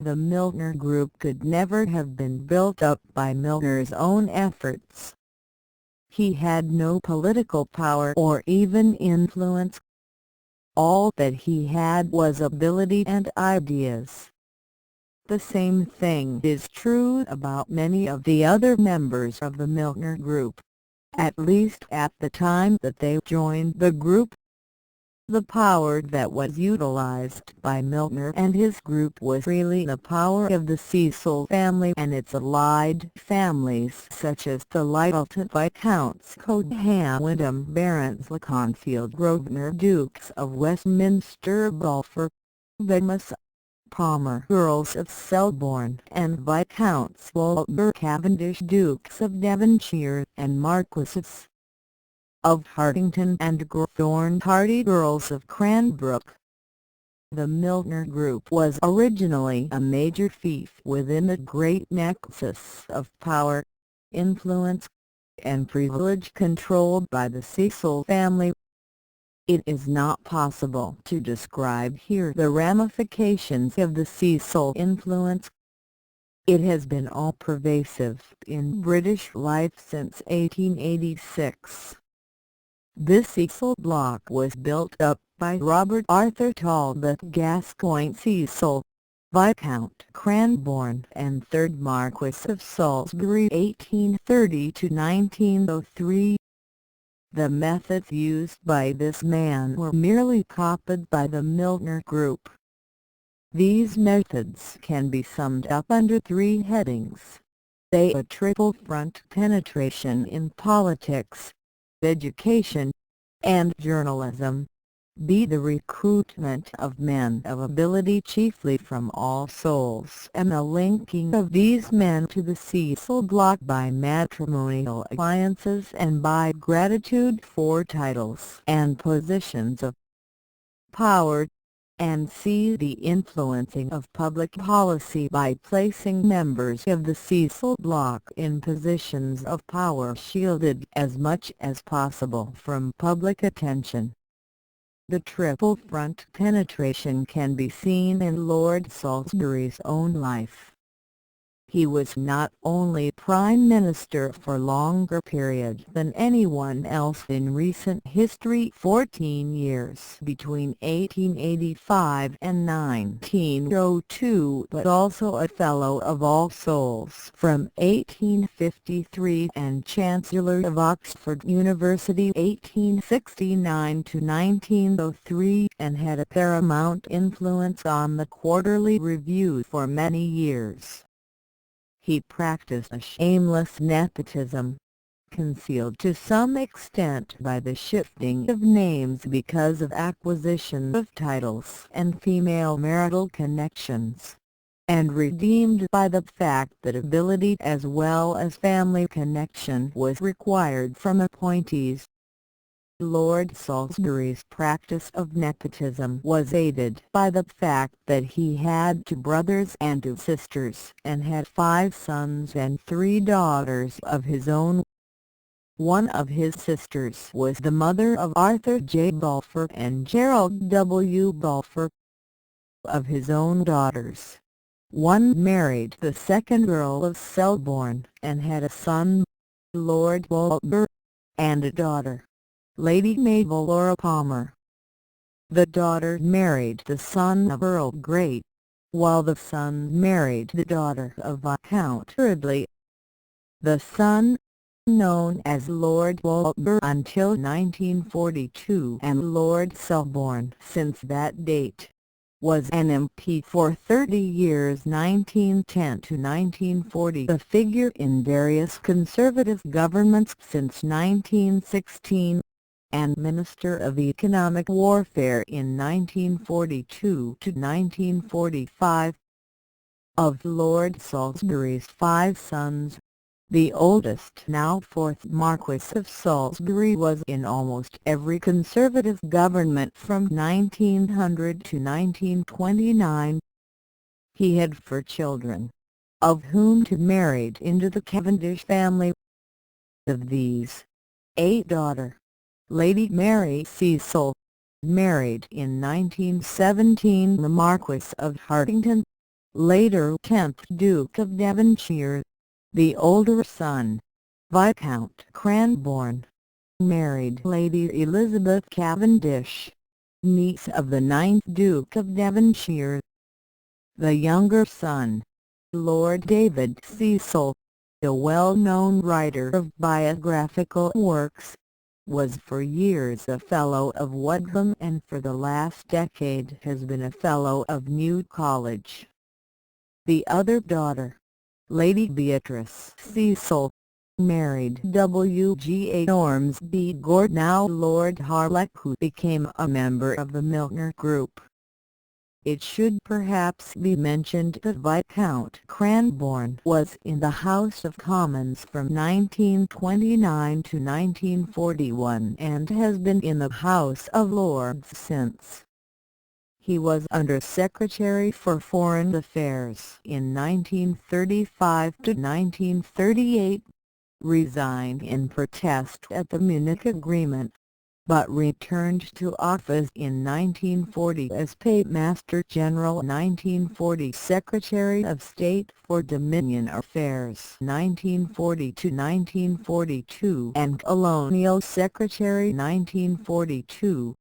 The Milner Group could never have been built up by Milner's own efforts. He had no political power or even influence. All that he had was ability and ideas. The same thing is true about many of the other members of the Milner Group, at least at the time that they joined the group. The power that was utilized by Milner and his group was really the power of the Cecil family and its allied families such as the Lyttelton Viscounts Cobham Wyndham Barons Leconfield Grosvenor Dukes of Westminster Balfour, Wemyss, Palmer Earls of Selborne and Viscounts Walter Cavendish Dukes of Devonshire and Marquesses of Hartington and Grafton Hardy Earls of Cranbrook. The Milner Group was originally a major fief within the great nexus of power, influence, and privilege controlled by the Cecil family. It is not possible to describe here the ramifications of the Cecil influence. It has been all-pervasive in British life since 1886. This Cecil Bloc was built up by Robert Arthur Talbot Gascoigne Cecil, Viscount Cranbourne and 3rd Marquess of Salisbury 1830–1903. The methods used by this man were merely copied by the Milner Group. These methods can be summed up under 3 headings. A triple front penetration in politics, education, and journalism. B. The recruitment of men of ability chiefly from All Souls and the linking of these men to the Cecil Bloc by matrimonial alliances and by gratitude for titles and positions of power. And C. The influencing of public policy by placing members of the Cecil Bloc in positions of power shielded as much as possible from public attention. The triple front penetration can be seen in Lord Salisbury's own life. He was not only Prime Minister for longer periods than anyone else in recent history, 14 years between 1885 and 1902, but also a Fellow of All Souls from 1853 and Chancellor of Oxford University 1869–1903, and had a paramount influence on the Quarterly Review for many years. He practiced a shameless nepotism, concealed to some extent by the shifting of names because of acquisition of titles and female marital connections, and redeemed by the fact that ability as well as family connection was required from appointees. Lord Salisbury's practice of nepotism was aided by the fact that he had 2 brothers and 2 sisters and had 5 sons and 3 daughters of his own. One of his sisters was the mother of Arthur J. Balfour and Gerald W. Balfour. Of his own daughters, one married the 2nd Earl of Selborne and had a son, Lord Walter, and a daughter, Lady Mabel Laura Palmer. The daughter married the son of Earl Grey, while the son married the daughter of Viscount Ridley. The son, known as Lord Walter until 1942 and Lord Selborne since that date, was an MP for 30 years 1910–1940, a figure in various Conservative governments since 1916, and Minister of Economic Warfare in 1942–1945. Of Lord Salisbury's 5 sons, the oldest, now 4th Marquess of Salisbury, was in almost every Conservative government from 1900 to 1929. He had 4 children, of whom 2 married into the Cavendish family. Of these, a daughter, Lady Mary Cecil, married in 1917 the Marquess of Hartington, later 10th Duke of Devonshire. The older son, Viscount Cranborne, married Lady Elizabeth Cavendish, niece of the 9th Duke of Devonshire. The younger son, Lord David Cecil, a well-known writer of biographical works, was for years a Fellow of Wadham and for the last decade has been a Fellow of New College. The other daughter, Lady Beatrice Cecil, married W.G.A. Ormsby Gord, now Lord Harlech, who became a member of the Milner Group. It should perhaps be mentioned that Viscount Cranborne was in the House of Commons from 1929 to 1941 and has been in the House of Lords since. He was Under Secretary for Foreign Affairs in 1935 to 1938, resigned in protest at the Munich Agreement, but returned to office in 1940 as Paymaster General, 1940 Secretary of State for Dominion Affairs 1940 to 1942 and Colonial Secretary 1942.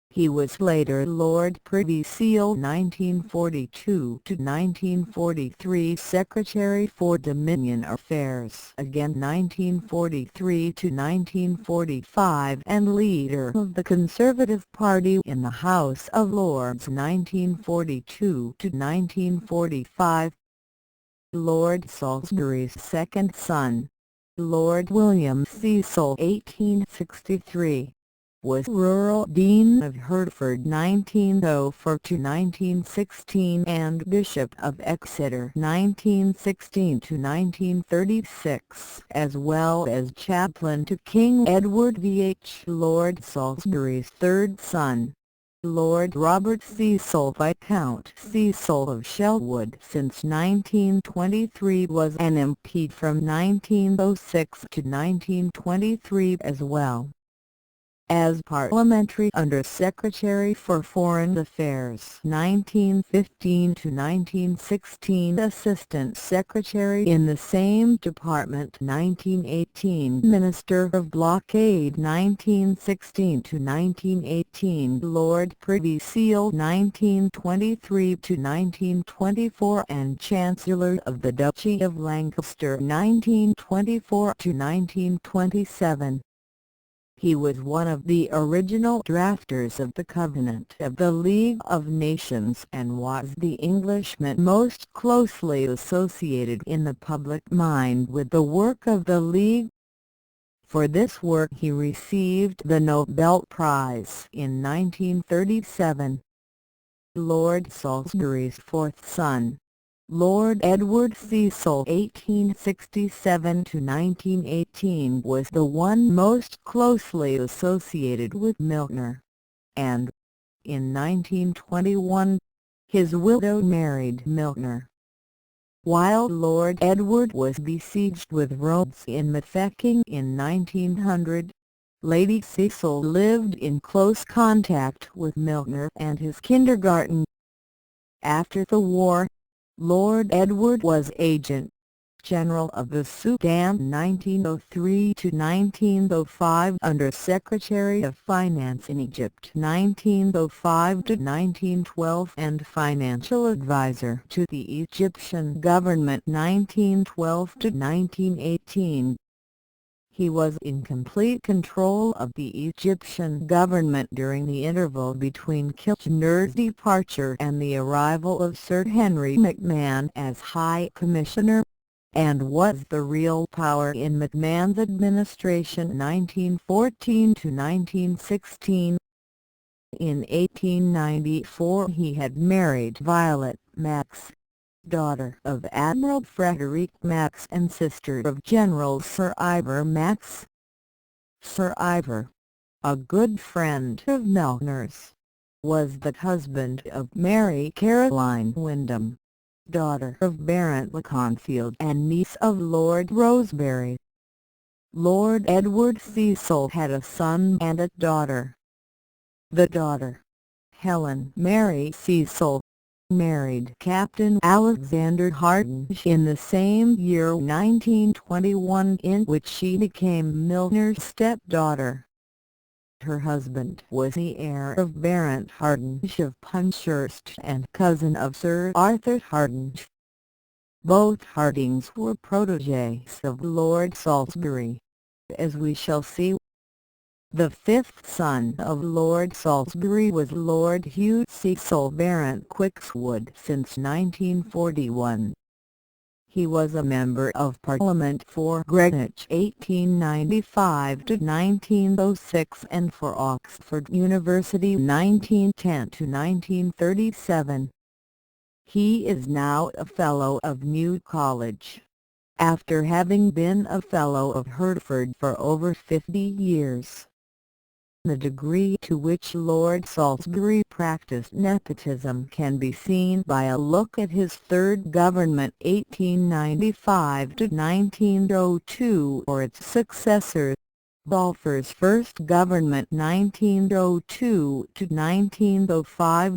He was later Lord Privy Seal 1942 to 1943, Secretary for Dominion Affairs again 1943 to 1945, and leader of the Conservative Party in the House of Lords 1942 to 1945. Lord Salisbury's second son, Lord William Cecil 1863, was Rural Dean of Hertford 1904 to 1916 and Bishop of Exeter 1916 to 1936, as well as chaplain to King Edward VH. Lord Salisbury's third son, Lord Robert Cecil Viscount Cecil of Shelwood since 1923, was an MP from 1906 to 1923 as well. As Parliamentary Under Secretary for Foreign Affairs 1915 to 1916, Assistant Secretary in the same department 1918, Minister of Blockade 1916 to 1918, Lord Privy Seal 1923 to 1924 and Chancellor of the Duchy of Lancaster 1924 to 1927. He was one of the original drafters of the Covenant of the League of Nations and was the Englishman most closely associated in the public mind with the work of the League. For this work he received the Nobel Prize in 1937. Lord Salisbury's fourth son, Lord Edward Cecil 1867 to 1918, was the one most closely associated with Milner, and, in 1921, his widow married Milner. While Lord Edward was besieged with Rhodes in Mafeking in 1900, Lady Cecil lived in close contact with Milner and his kindergarten. After the war, Lord Edward was Agent General of the Sudan 1903 to 1905, Under Secretary of Finance in Egypt 1905 to 1912, and Financial Advisor to the Egyptian government 1912 to 1918. He was in complete control of the Egyptian government during the interval between Kitchener's departure and the arrival of Sir Henry McMahon as High Commissioner, and was the real power in McMahon's administration 1914 to 1916. In 1894 he had married Violet Max, daughter of Admiral Frederick Max and sister of General Sir Ivor Max. Sir Ivor, a good friend of Milner's, was the husband of Mary Caroline Wyndham, daughter of Baron Leconfield and niece of Lord Rosebery. Lord Edward Cecil had a son and a daughter. The daughter, Helen Mary Cecil, married Captain Alexander Hardinge in the same year 1921, in which she became Milner's stepdaughter. Her husband was the heir of Baron Hardinge of Punchurst and cousin of Sir Arthur Hardinge. Both Hardinges were protégés of Lord Salisbury, as we shall see. The fifth son of Lord Salisbury was Lord Hugh Cecil Baron Quigley since 1941. He was a Member of Parliament for Greenwich 1895–1906 and for Oxford University 1910–1937. He is now a Fellow of New College, after having been a Fellow of Hertford for over 50 years. The degree to which Lord Salisbury practiced nepotism can be seen by a look at his third government 1895–1902 or its successor, Balfour's first government 1902–1905.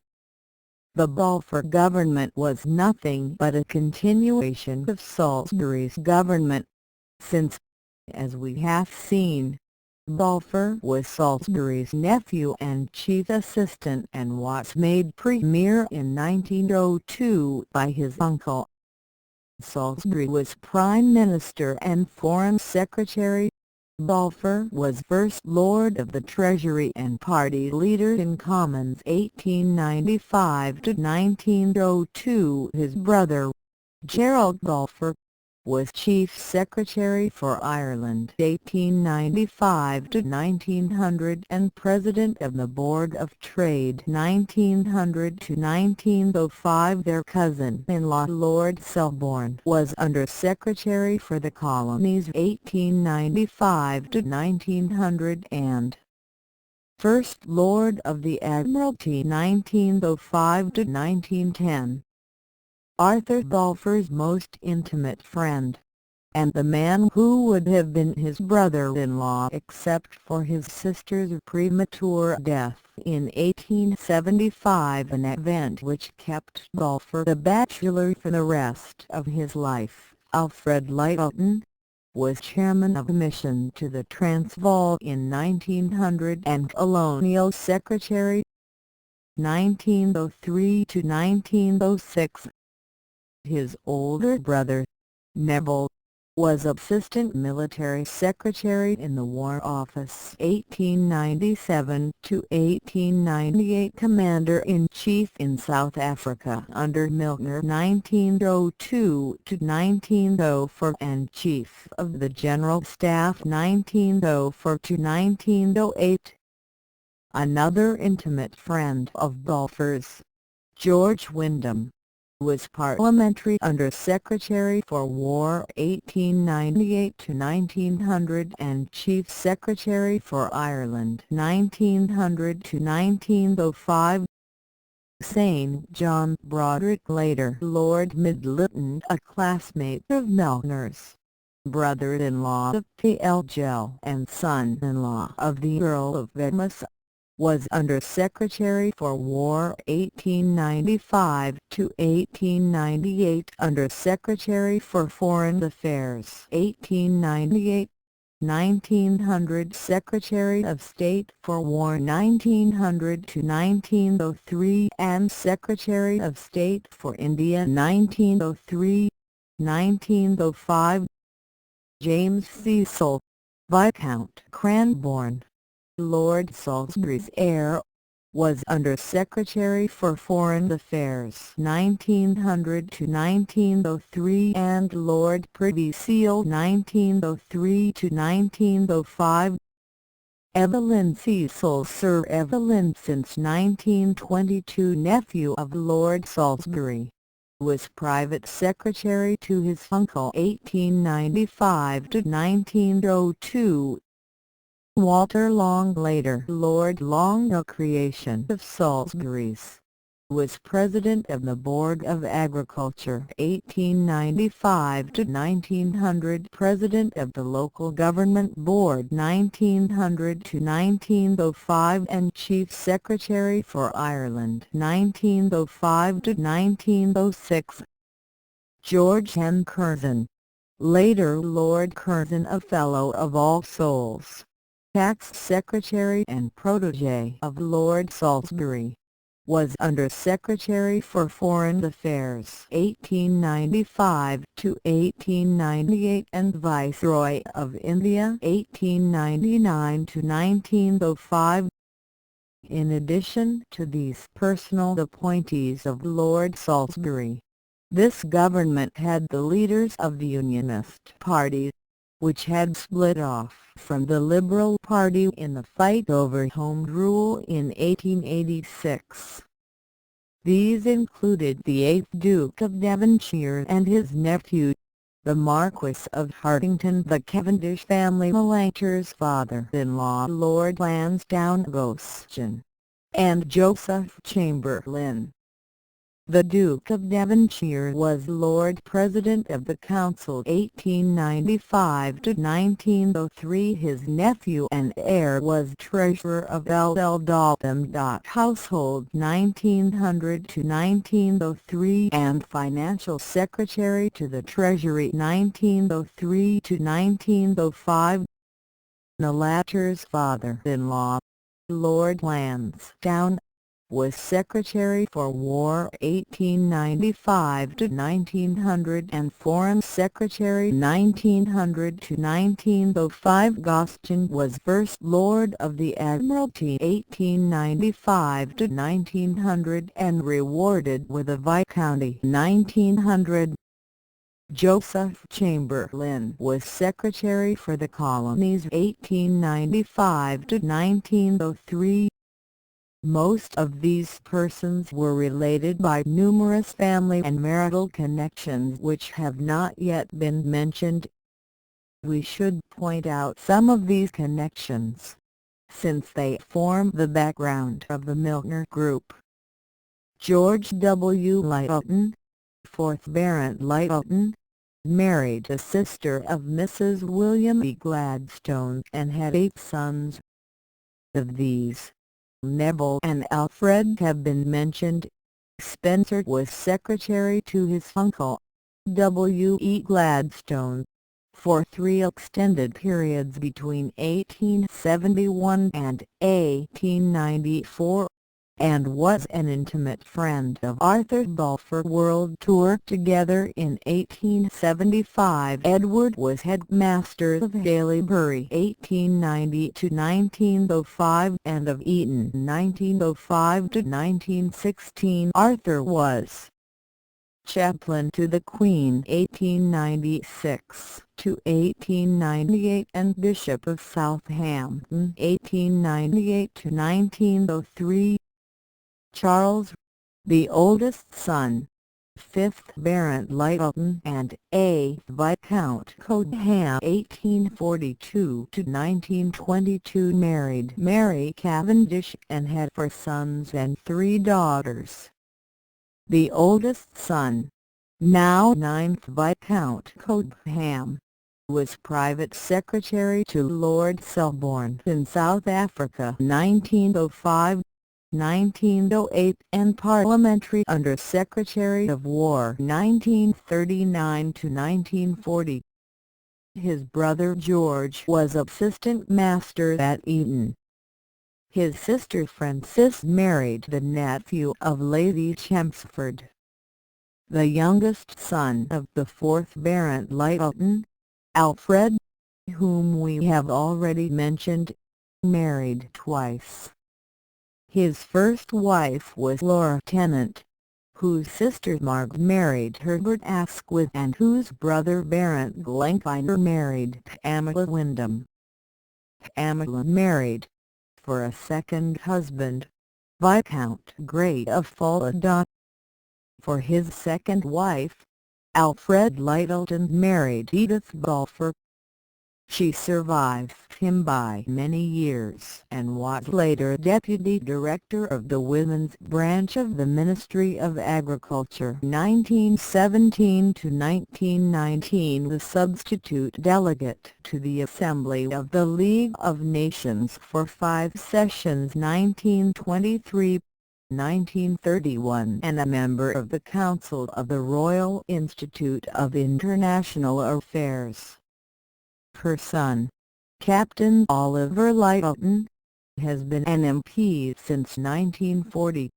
The Balfour government was nothing but a continuation of Salisbury's government, since, as we have seen, Balfour was Salisbury's nephew and chief assistant and was made Premier in 1902 by his uncle. Salisbury was Prime Minister and Foreign Secretary. Balfour was First Lord of the Treasury and party leader in Commons 1895–1902. His brother, Gerald Balfour, was Chief Secretary for Ireland 1895–1900 and President of the Board of Trade 1900–1905. Their cousin-in-law Lord Selborne was Under Secretary for the Colonies 1895–1900 and First Lord of the Admiralty 1905–1910. Arthur Balfour's most intimate friend, and the man who would have been his brother-in-law except for his sister's premature death in 1875, an event which kept Balfour a bachelor for the rest of his life. Alfred Lyttelton was chairman of a mission to the Transvaal in 1900 and colonial secretary 1903–1906. His older brother, Neville, was Assistant Military Secretary in the War Office 1897–1898, Commander-in-Chief in South Africa under Milner 1902–1904 and Chief of the General Staff 1904–1908. Another intimate friend of Balfour's, George Wyndham, was Parliamentary Under Secretary for War 1898–1900 and Chief Secretary for Ireland 1900–1905. St. John Broderick, later Lord Midlyton, a classmate of Milner's, brother-in-law of P.L. Gell and son-in-law of the Earl of Vedmus, was Under Secretary for War 1895–1898, Under Secretary for Foreign Affairs 1898, 1900 Secretary of State for War 1900–1903 and Secretary of State for India 1903–1905. James Cecil, Viscount Cranborne, Lord Salisbury's heir, was Under Secretary for Foreign Affairs 1900–1903 and Lord Privy Seal 1903–1905. Evelyn Cecil, Sir Evelyn since 1922, nephew of Lord Salisbury, was Private Secretary to his uncle 1895–1902. Walter Long, later Lord Long, a creation of Salisbury's, was President of the Board of Agriculture 1895–1900, President of the Local Government Board 1900–1905 and Chief Secretary for Ireland 1905–1906. George N. Curzon, later Lord Curzon, a Fellow of All Souls, Tax Secretary and protégé of Lord Salisbury, was Under-Secretary for Foreign Affairs 1895–1898 and Viceroy of India 1899–1905. In addition to these personal appointees of Lord Salisbury, this government had the leaders of the Unionist Party, which had split off from the Liberal Party in the fight over Home Rule in 1886. These included the 8th Duke of Devonshire and his nephew, the Marquess of Hartington, the Cavendish family Melanchthur's father-in-law Lord Lansdowne Goshen, and Joseph Chamberlain. The Duke of Devonshire was Lord President of the Council 1895–1903. His nephew and heir was Treasurer of Dalton Household 1900–1903 and Financial Secretary to the Treasury 1903–1905. The latter's father-in-law, Lord Lansdowne, was Secretary for War 1895–1900 and Foreign Secretary 1900–1905. Goshen was First Lord of the Admiralty 1895–1900 and rewarded with a Viscounty 1900. Joseph Chamberlain was Secretary for the Colonies 1895–1903. Most of these persons were related by numerous family and marital connections which have not yet been mentioned. We should point out some of these connections, since they form the background of the Milner Group. George W. Lyttelton, 4th Baron Lyttelton, married a sister of Mrs. William E. Gladstone and had 8 sons. Of these, Neville and Alfred have been mentioned. Spencer was secretary to his uncle, W. E. Gladstone, for 3 extended periods between 1871 and 1894, and was an intimate friend of Arthur Balfour. World toured together in 1875. Edward was headmaster of Haileybury 1890–1905 and of Eton 1905–1916. Arthur was chaplain to the Queen 1896–1898 and Bishop of Southampton 1898–1903. Charles, the oldest son, 5th Baron Lyttelton and 8th Viscount Cobham 1842–1922, married Mary Cavendish and had 4 sons and 3 daughters. The oldest son, now 9th Viscount Cobham, was private secretary to Lord Selborne in South Africa 1905–1908 and Parliamentary Under-Secretary of War 1939–1940. His brother George was assistant master at Eton. His sister Frances married the nephew of Lady Chelmsford. The youngest son of the 4th Baron Lyttelton, Alfred, whom we have already mentioned, married twice. His first wife was Laura Tennant, whose sister Marg married Herbert Asquith and whose brother Baron Glenfiner married Pamela Wyndham. Pamela married, for a second husband, Viscount Grey of Falladon. For his second wife, Alfred Lyttelton married Edith Balfour. She survived him by many years and was later Deputy Director of the Women's Branch of the Ministry of Agriculture 1917 to 1919, the substitute delegate to the Assembly of the League of Nations for 5 sessions 1923, 1931, and a member of the Council of the Royal Institute of International Affairs. Her son, Captain Oliver Lyttelton, has been an MP since 1940,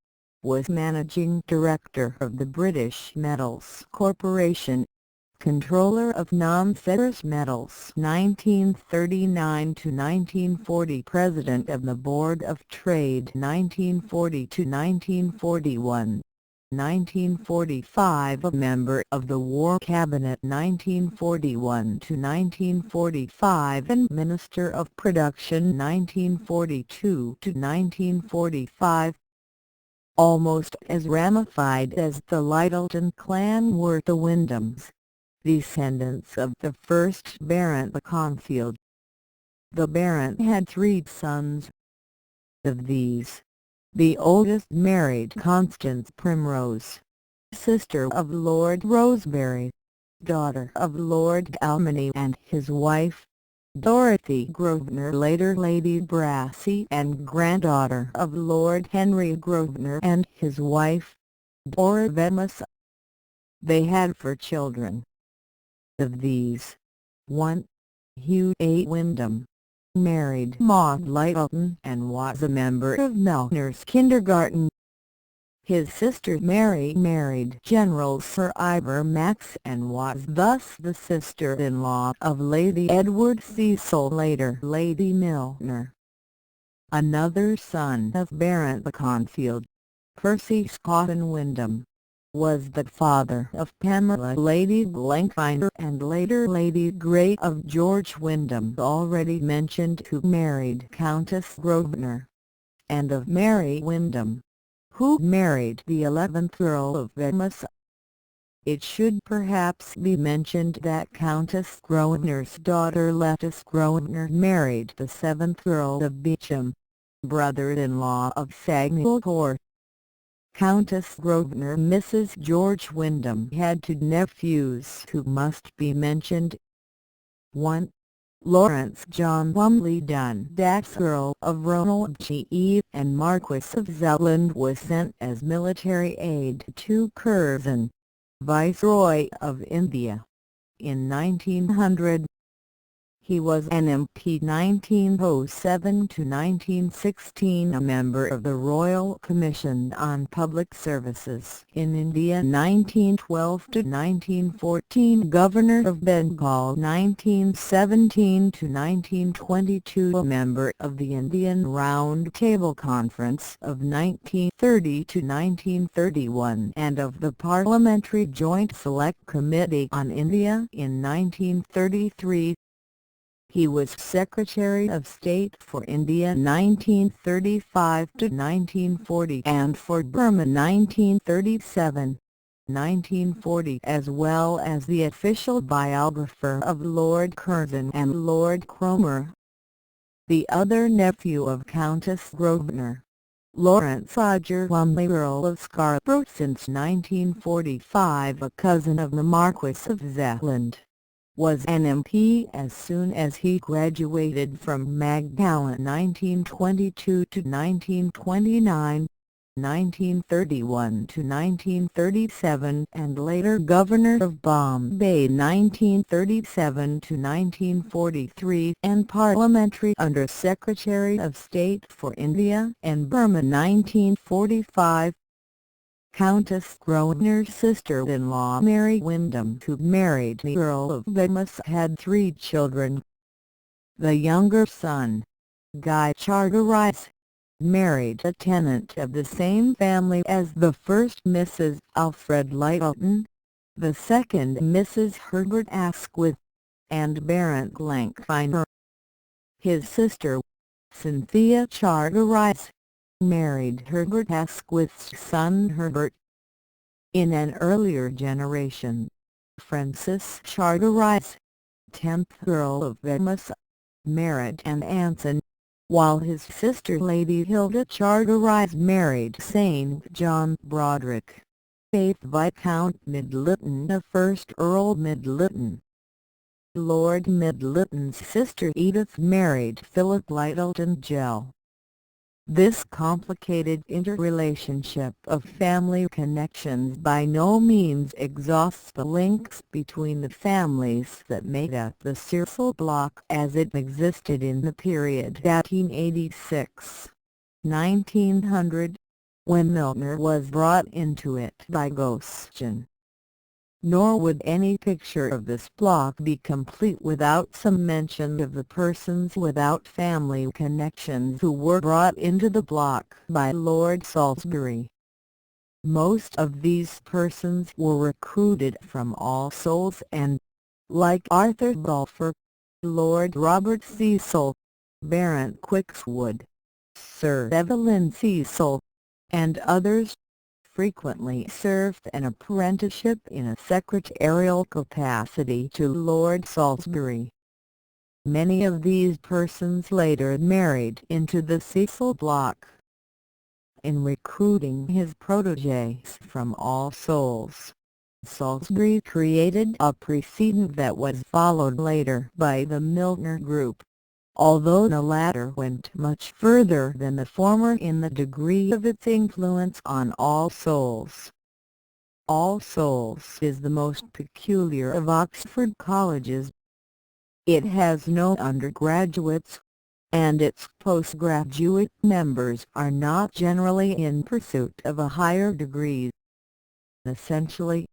was Managing Director of the British Metals Corporation, Controller of Non-Ferrous Metals 1939 to 1940, President of the Board of Trade 1940 to 1941. 1945, a member of the War Cabinet 1941 to 1945 and Minister of Production 1942 to 1945. Almost as ramified as the Lyttelton clan were the Wyndhams, descendants of the first Baron Beaconsfield. The Baron had 3 sons. Of these, the oldest married Constance Primrose, sister of Lord Rosebery, daughter of Lord Almany and his wife, Dorothy Grosvenor, later Lady Brassey, and granddaughter of Lord Henry Grosvenor and his wife, Dora Vemus. They had 4 children. Of these, 1, Hugh A. Wyndham, married Maud Lyttelton and was a member of Milner's kindergarten. His sister Mary married General Sir Ivor Max and was thus the sister-in-law of Lady Edward Cecil, later Lady Milner. Another son of Baron Beaconsfield, Percy Scotton Wyndham, was the father of Pamela Lady Blankfeiner and later Lady Grey, of George Wyndham already mentioned, who married Countess Grosvenor, and of Mary Wyndham, who married the 11th Earl of Vemus. It should perhaps be mentioned that Countess Grosvenor's daughter Lettice Grosvenor married the 7th Earl of Beauchamp, brother-in-law of Sagnal Court. Countess Grosvenor, Mrs. George Wyndham, had 2 nephews who must be mentioned. 1. Lawrence John Lumley Dundas, Earl of Ronaldgee and Marquess of Zelland, was sent as military aid to Curzon, Viceroy of India, in 1900. He was an MP 1907 to 1916, a member of the Royal Commission on Public Services in India 1912 to 1914, Governor of Bengal 1917 to 1922, a member of the Indian Round Table Conference of 1930 to 1931 and of the Parliamentary Joint Select Committee on India in 1933. He was Secretary of State for India 1935 to 1940 and for Burma 1937-1940, as well as the official biographer of Lord Curzon and Lord Cromer. The other nephew of Countess Grosvenor, Lawrence Roger Lumley, Earl of Scarborough since 1945, a cousin of the Marquess of Zelland, was an MP as soon as he graduated from Magdalen 1922 to 1929, 1931 to 1937, and later Governor of Bombay 1937 to 1943 and Parliamentary Under Secretary of State for India and Burma 1945. Countess Grosvenor's sister-in-law Mary Wyndham, who married the Earl of Vemus, had 3 children. The younger son, Guy Charteris, married a tenant of the same family as the first Mrs. Alfred Lyttelton, the second Mrs. Herbert Asquith, and Baron Blankfeiner. His sister, Cynthia Charteris, married Herbert Asquith's son Herbert. In an earlier generation, Francis Charteris, 10th Earl of Weymouth, married Anne Anson, while his sister Lady Hilda Charteris married St. John Broderick, 8th Viscount Midlyton of 1st Earl Midlyton. Lord Midlyton's sister Edith married Philip Lyttelton Gell. This complicated interrelationship of family connections by no means exhausts the links between the families that made up the Cecil Bloc as it existed in the period 1886–1900, when Milner was brought into it by Goshen. Nor would any picture of this block be complete without some mention of the persons without family connections who were brought into the block by Lord Salisbury. Most of these persons were recruited from All Souls and, like Arthur Balfour, Lord Robert Cecil, Baron Quixwood, Sir Evelyn Cecil, and others, frequently served an apprenticeship in a secretarial capacity to Lord Salisbury. Many of these persons later married into the Cecil Bloc. In recruiting his protégés from All Souls, Salisbury created a precedent that was followed later by the Milner Group, although the latter went much further than the former in the degree of its influence on All Souls. All Souls is the most peculiar of Oxford colleges. It has no undergraduates, and its postgraduate members are not generally in pursuit of a higher degree. Essentially,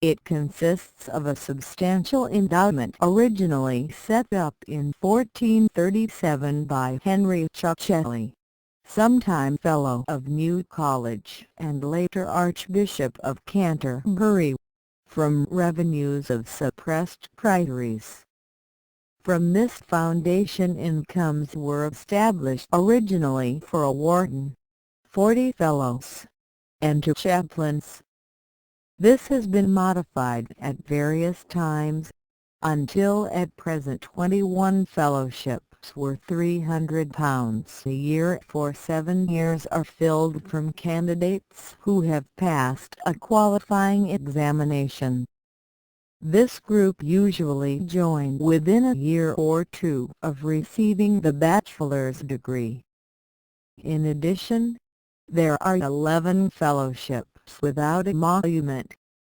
it consists of a substantial endowment originally set up in 1437 by Henry Chucheley, sometime Fellow of New College and later Archbishop of Canterbury, from revenues of suppressed priories. From this foundation incomes were established originally for a warden, 40 fellows, and 2 chaplains. This has been modified at various times, until at present 21 fellowships worth £300 a year for 7 years are filled from candidates who have passed a qualifying examination. This group usually join within a year or two of receiving the bachelor's degree. In addition, there are 11 fellowships without emolument,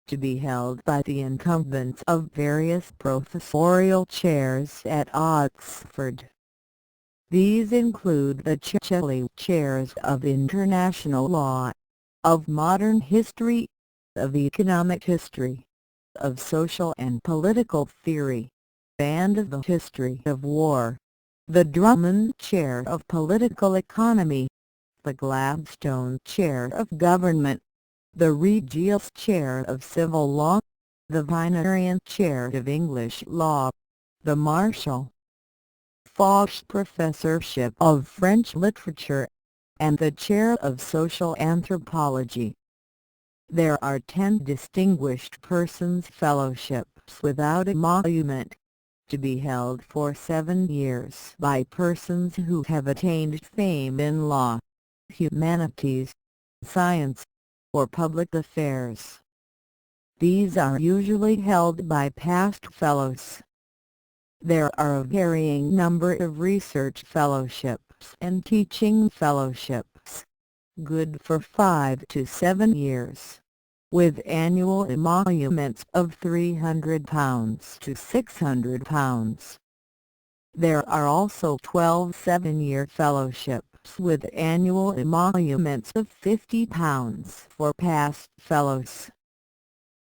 to be held by the incumbents of various professorial chairs at Oxford. These include the Chucheley chairs of International Law, of Modern History, of Economic History, of Social and Political Theory, and of the History of War, the Drummond Chair of Political Economy, the Gladstone Chair of Government, the Regius Chair of Civil Law, the Vinerian Chair of English Law, the Marshall Foch Professorship of French Literature, and the Chair of Social Anthropology. There are 10 Distinguished Persons Fellowships without emolument, to be held for 7 years by persons who have attained fame in law, humanities, science, or public affairs. These are usually held by past fellows. There are a varying number of research fellowships and teaching fellowships, good for 5 to 7 years, with annual emoluments of £300 to £600. There are also 12 7-year fellowships with annual emoluments of £50 for past fellows.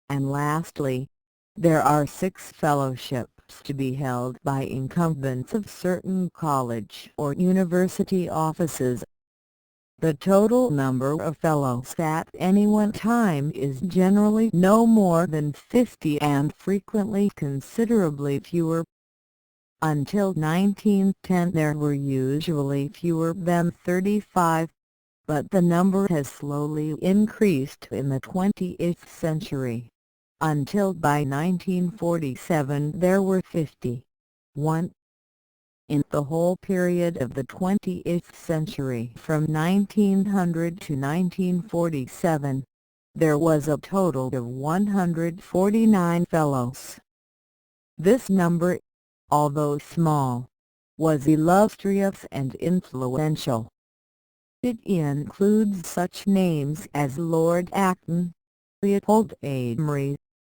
And lastly, there are 6 fellowships to be held by incumbents of certain college or university offices. The total number of fellows at any one time is generally no more than 50 and frequently considerably fewer. Until 1910 there were usually fewer than 35, but the number has slowly increased in the 20th century, until by 1947 there were 50. 1. In the whole period of the 20th century from 1900 to 1947, there was a total of 149 fellows. This number, although small, was illustrious and influential. It includes such names as Lord Acton, Leopold Amory,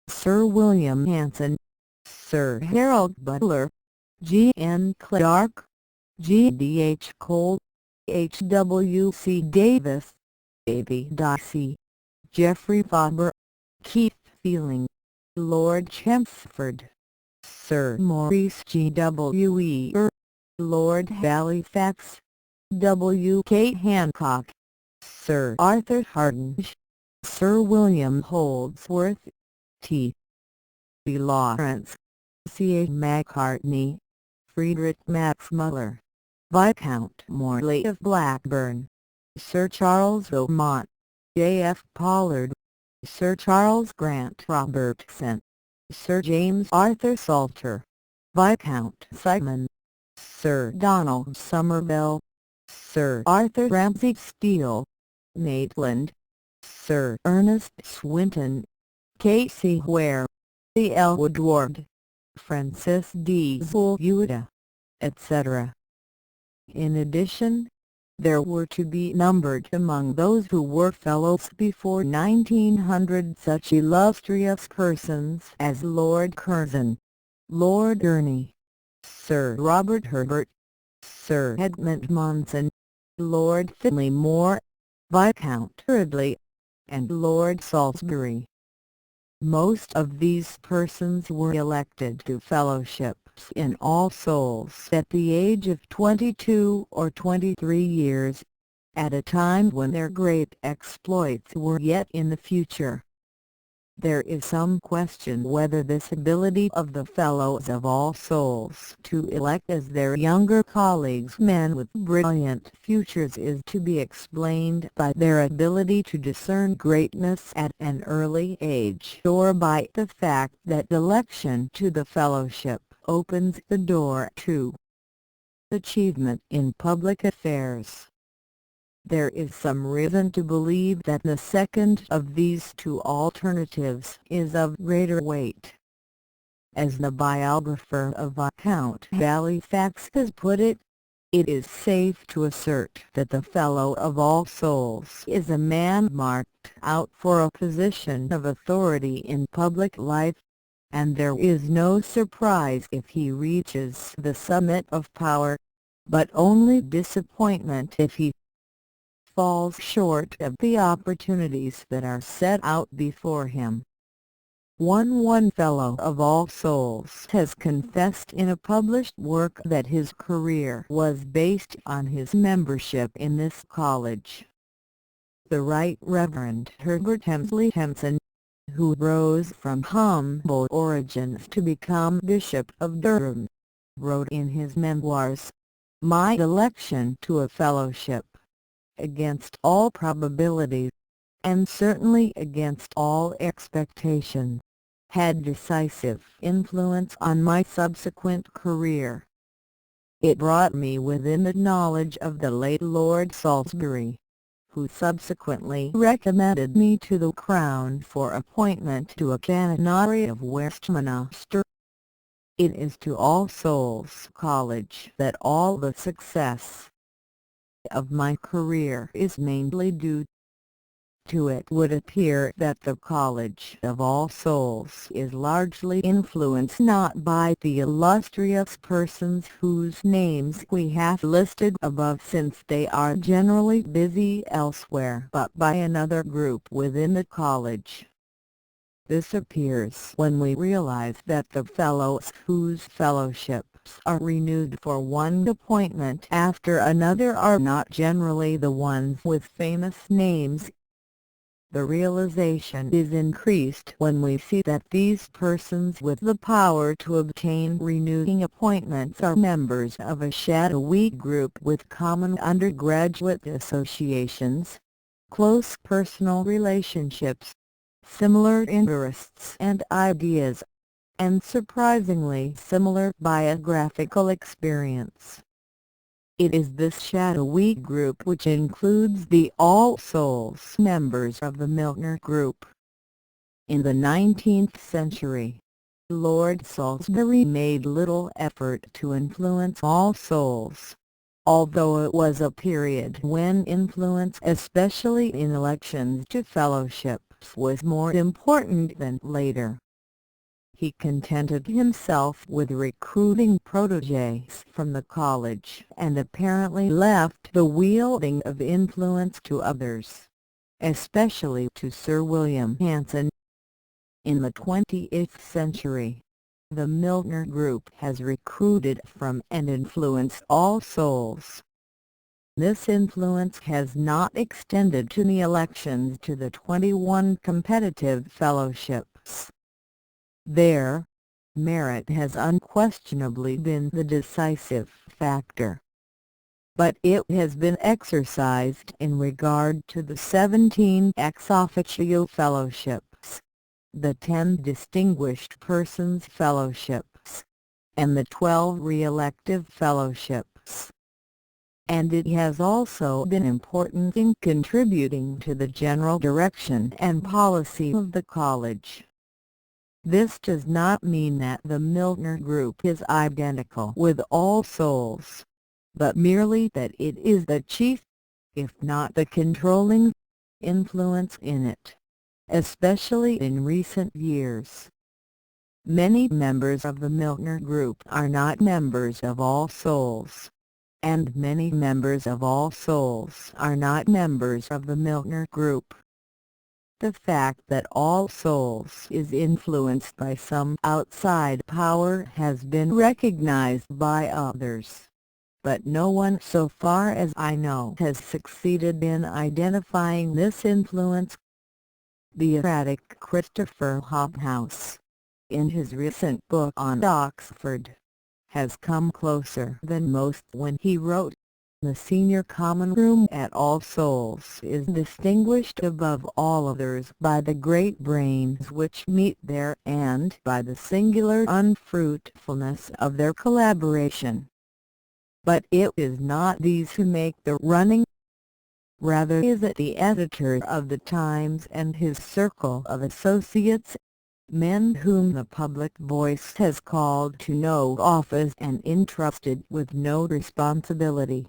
Sir William Hanson, Sir Harold Butler, G. N. Clark, G. D. H. Cole, H. W. C. Davis, A. B. Dicey, Geoffrey Faber, Keith Feeling, Lord Chelmsford, Sir Maurice G. W. Weir, Lord Halifax, W. K. Hancock, Sir Arthur Hardinge, Sir William Holdsworth, T. B. Lawrence, C. A. Macartney, Friedrich Max Muller, Viscount Morley of Blackburn, Sir Charles Beaumont, J. F. Pollard, Sir Charles Grant Robertson, Sir James Arthur Salter, Viscount Simon, Sir Donald Somerville, Sir Arthur Ramsay Steele, Maitland, Sir Ernest Swinton, K. C. Ware, C. L. Woodward, Francis D. Zulueta, etc. In addition, there were to be numbered among those who were fellows before 1900 such illustrious persons as Lord Curzon, Lord Ernie, Sir Robert Herbert, Sir Edmund Monson, Lord Finley Moore, Viscount Ridley, and Lord Salisbury. Most of these persons were elected to fellowships in All Souls at the age of 22 or 23 years, at a time when their great exploits were yet in the future. There is some question whether this ability of the Fellows of All Souls to elect as their younger colleagues men with brilliant futures is to be explained by their ability to discern greatness at an early age or by the fact that election to the fellowship opens the door to achievement in public affairs. There is some reason to believe that the second of these two alternatives is of greater weight. As the biographer of Viscount Halifax has put it, it is safe to assert that the Fellow of All Souls is a man marked out for a position of authority in public life, and there is no surprise if he reaches the summit of power, but only disappointment if he falls short of the opportunities that are set out before him. One Fellow of All Souls has confessed in a published work that his career was based on his membership in this college. The Right Reverend Herbert Hemsley Hempson, who rose from humble origins to become Bishop of Durham, wrote in his memoirs, "My election to a fellowship, against all probability, and certainly against all expectation, had decisive influence on my subsequent career. It brought me within the knowledge of the late Lord Salisbury, who subsequently recommended me to the Crown for appointment to a canonry of Westminster. It is to All Souls College that all the success of my career is mainly due. To it would appear that the College of All Souls is largely influenced not by the illustrious persons whose names we have listed above, since they are generally busy elsewhere, but by another group within the college. This appears when we realize that the fellows whose fellowships are renewed for one appointment after another are not generally the ones with famous names. The realization is increased when we see that these persons with the power to obtain renewing appointments are members of a shadowy group with common undergraduate associations, close personal relationships, similar interests and ideas, and surprisingly similar biographical experience. It is this shadowy group which includes the All Souls members of the Milner Group. In the 19th century, Lord Salisbury made little effort to influence All Souls, although it was a period when influence, especially in elections to fellowships, was more important than later. He contented himself with recruiting protégés from the college and apparently left the wielding of influence to others, especially to Sir William Hanson. In the 20th century, the Milner Group has recruited from and influenced All Souls. This influence has not extended to the elections to the 21 competitive fellowships. Their merit has unquestionably been the decisive factor, but it has been exercised in regard to the 17 ex officio fellowships, the 10 distinguished persons fellowships, and the 12 re-elective fellowships. And it has also been important in contributing to the general direction and policy of the college. This does not mean that the Milner Group is identical with All Souls, but merely that it is the chief, if not the controlling, influence in it, especially in recent years. Many members of the Milner Group are not members of All Souls, and many members of All Souls are not members of the Milner Group. The fact that All Souls is influenced by some outside power has been recognized by others, but no one so far as I know has succeeded in identifying this influence. The erratic Christopher Hobhouse, in his recent book on Oxford, has come closer than most when he wrote, "The senior common room at All Souls is distinguished above all others by the great brains which meet there and by the singular unfruitfulness of their collaboration. But it is not these who make the running. Rather is it the editor of the Times and his circle of associates, men whom the public voice has called to no office and entrusted with no responsibility.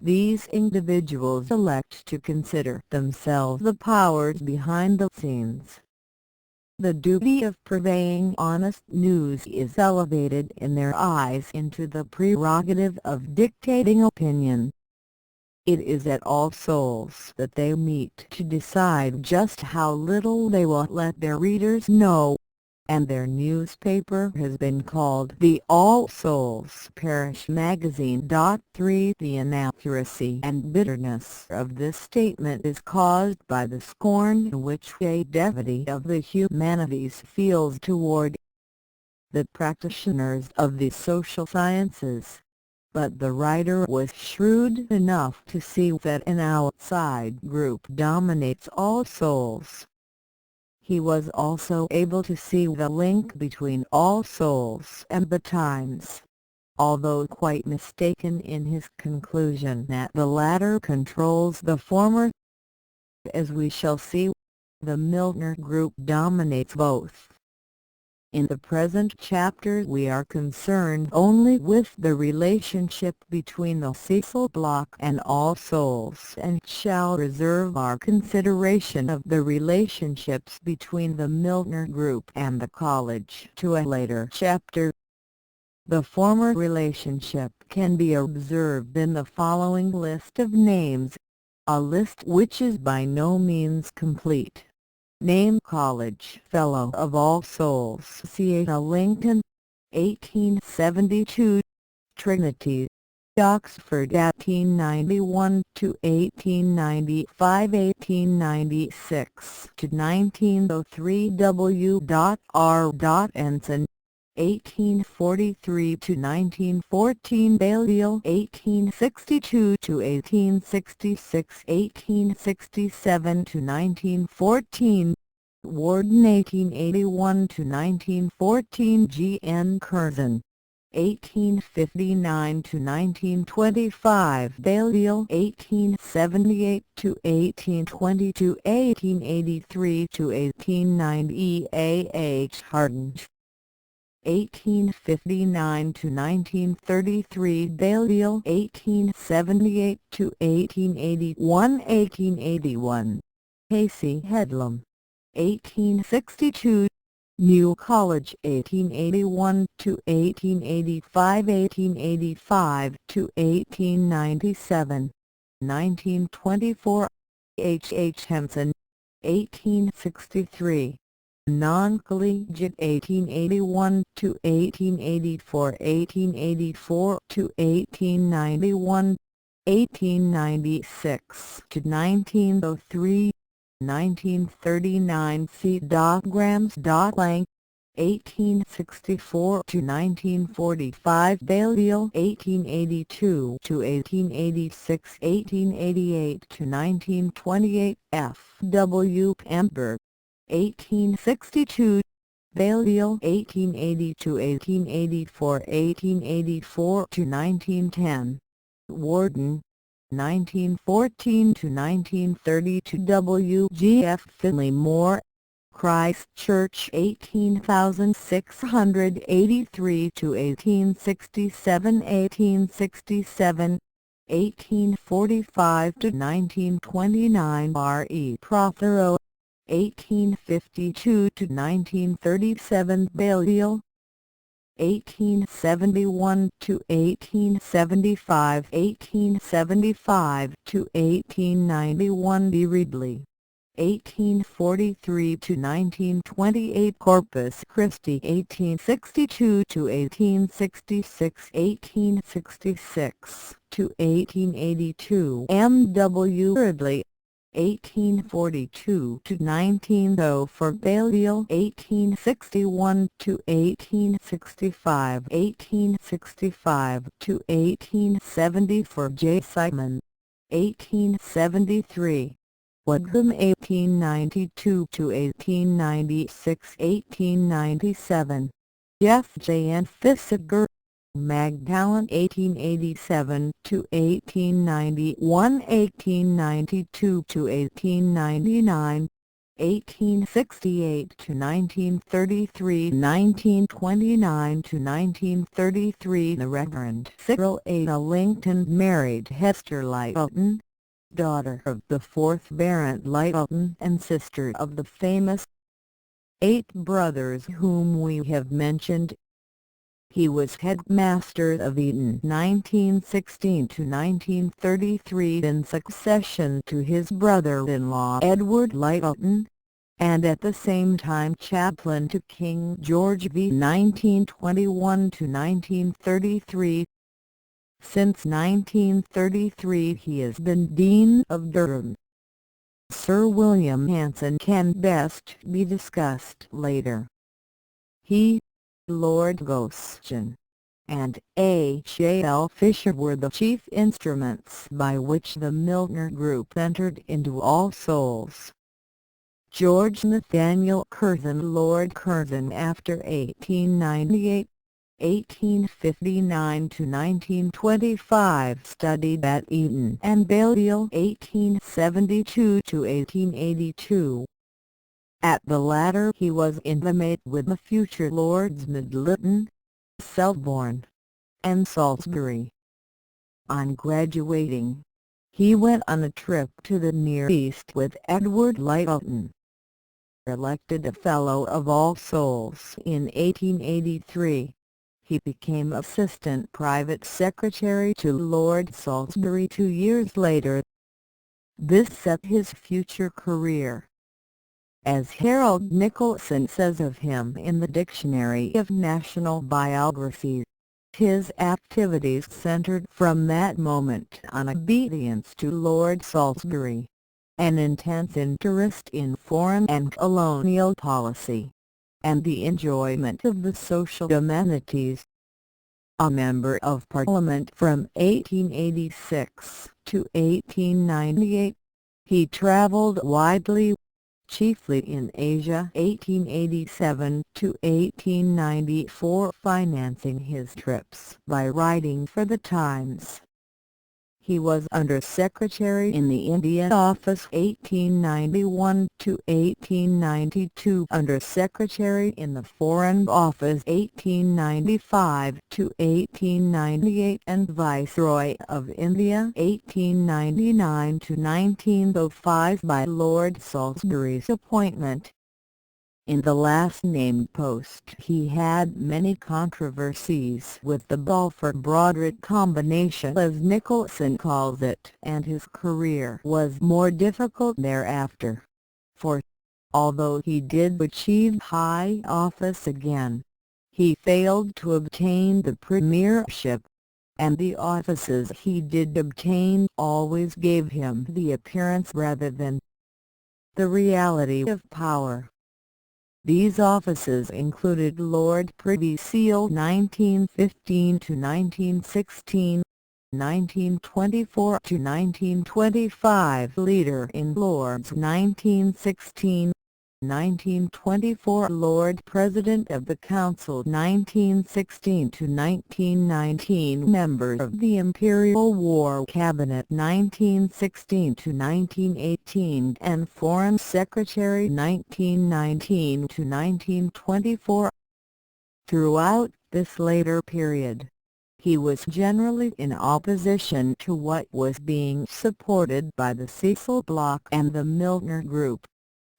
These individuals elect to consider themselves the powers behind the scenes. The duty of purveying honest news is elevated in their eyes into the prerogative of dictating opinion. It is at All Souls that they meet to decide just how little they will let their readers know, and their newspaper has been called the All Souls Parish Magazine. 3. The inaccuracy and bitterness of this statement is caused by the scorn which a devotee of the humanities feels toward the practitioners of the social sciences. But the writer was shrewd enough to see that an outside group dominates All Souls. He was also able to see the link between All Souls and the Times, although quite mistaken in his conclusion that the latter controls the former. As we shall see, the Milner Group dominates both. In the present chapter we are concerned only with the relationship between the Cecil Bloc and All Souls and shall reserve our consideration of the relationships between the Milner Group and the college to a later chapter. The former relationship can be observed in the following list of names, a list which is by no means complete. Name: College Fellow of All Souls Cecil Lincoln, 1872, Trinity, Oxford 1891 to 1895, 1896 to 1903, W.R. Ensign, 1843 to 1914, Balliol 1862 to 1866, 1867 to 1914, Warden 1881 to 1914. G. N. Curzon 1859 to 1925. Balliol 1878 to 1822. 1883 to 1890. E. A. H. Hardinge 1859 to 1933. Balliol 1878 to 1881. 1881. Casey Headlam 1862. New College 1881 to 1885. 1885 to 1897. 1924. H. H. Henson 1863. Non-collegiate 1881 to 1884. 1884 to 1891. 1896 to 1903. 1939. C. Grams. Lang 1864 to 1945. Balliol 1882 to 1886. 1888 to 1928. F. W. Pemberg 1862. Balliol 1880 to 1884. 1884 to 1910. Warden 1914 to 1932. W. G. F. Finley Moore Christchurch 18,683 to 1867. 1867. 1845 to 1929. R. E. Prothero 1852 to 1937. Balliol 1871 to 1875. 1875 to 1891. D. Ridley 1843 to 1928. Corpus Christi 1862 to 1866. 1866 to 1882. M. W. Ridley 1842 to 1904. Balliol 1861 to 1865. 1865 to 1874. J. Simon 1873. Wadham 1892 to 1896. 1897. Jeff J. N. Fissiger Magdalen 1887 to 1891. 1892 to 1899. 1868 to 1933. 1929 to 1933. The Reverend Cyril A. Ellington married Hester Lyttelton, daughter of the 4th Baron Lyttelton and sister of the famous 8 brothers whom we have mentioned. He was headmaster of Eton 1916 to 1933 in succession to his brother-in-law Edward Lyttelton, and at the same time chaplain to King George V 1921 to 1933. Since 1933 he has been Dean of Durham. Sir William Hanson can best be discussed later. He, Lord Goshen, and H. A. L. Fisher were the chief instruments by which the Milner Group entered into All Souls. George Nathaniel Curzon, Lord Curzon, after 1898, 1859 to 1925, studied at Eton and Balliol 1872 to 1882. At the latter he was intimate with the future Lords Middleton, Selborne, and Salisbury. On graduating, he went on a trip to the Near East with Edward Lyttelton. Elected a Fellow of All Souls in 1883, he became Assistant Private Secretary to Lord Salisbury 2 years later. This set his future career. As Harold Nicolson says of him in the Dictionary of National Biographies, his activities centered from that moment on obedience to Lord Salisbury, an intense interest in foreign and colonial policy, and the enjoyment of the social amenities. A Member of Parliament from 1886 to 1898, he travelled widely, chiefly in Asia 1887 to 1894, financing his trips by writing for the Times. He was Under-Secretary in the India Office 1891 to 1892, Under-Secretary in the Foreign Office 1895 to 1898, and Viceroy of India 1899 to 1905 by Lord Salisbury's appointment. In the last-named post he had many controversies with the Balfour-Broderick combination, as Nicholson calls it, and his career was more difficult thereafter. For, although he did achieve high office again, he failed to obtain the premiership, and the offices he did obtain always gave him the appearance rather than the reality of power. These offices included Lord Privy Seal 1915 to 1916, 1924 to 1925, Leader in Lords 1916, 1924 Lord President of the Council 1916 to 1919, Member of the Imperial War Cabinet 1916 to 1918, and Foreign Secretary 1919 to 1924. Throughout this later period, he was generally in opposition to what was being supported by the Cecil Bloc and the Milner Group,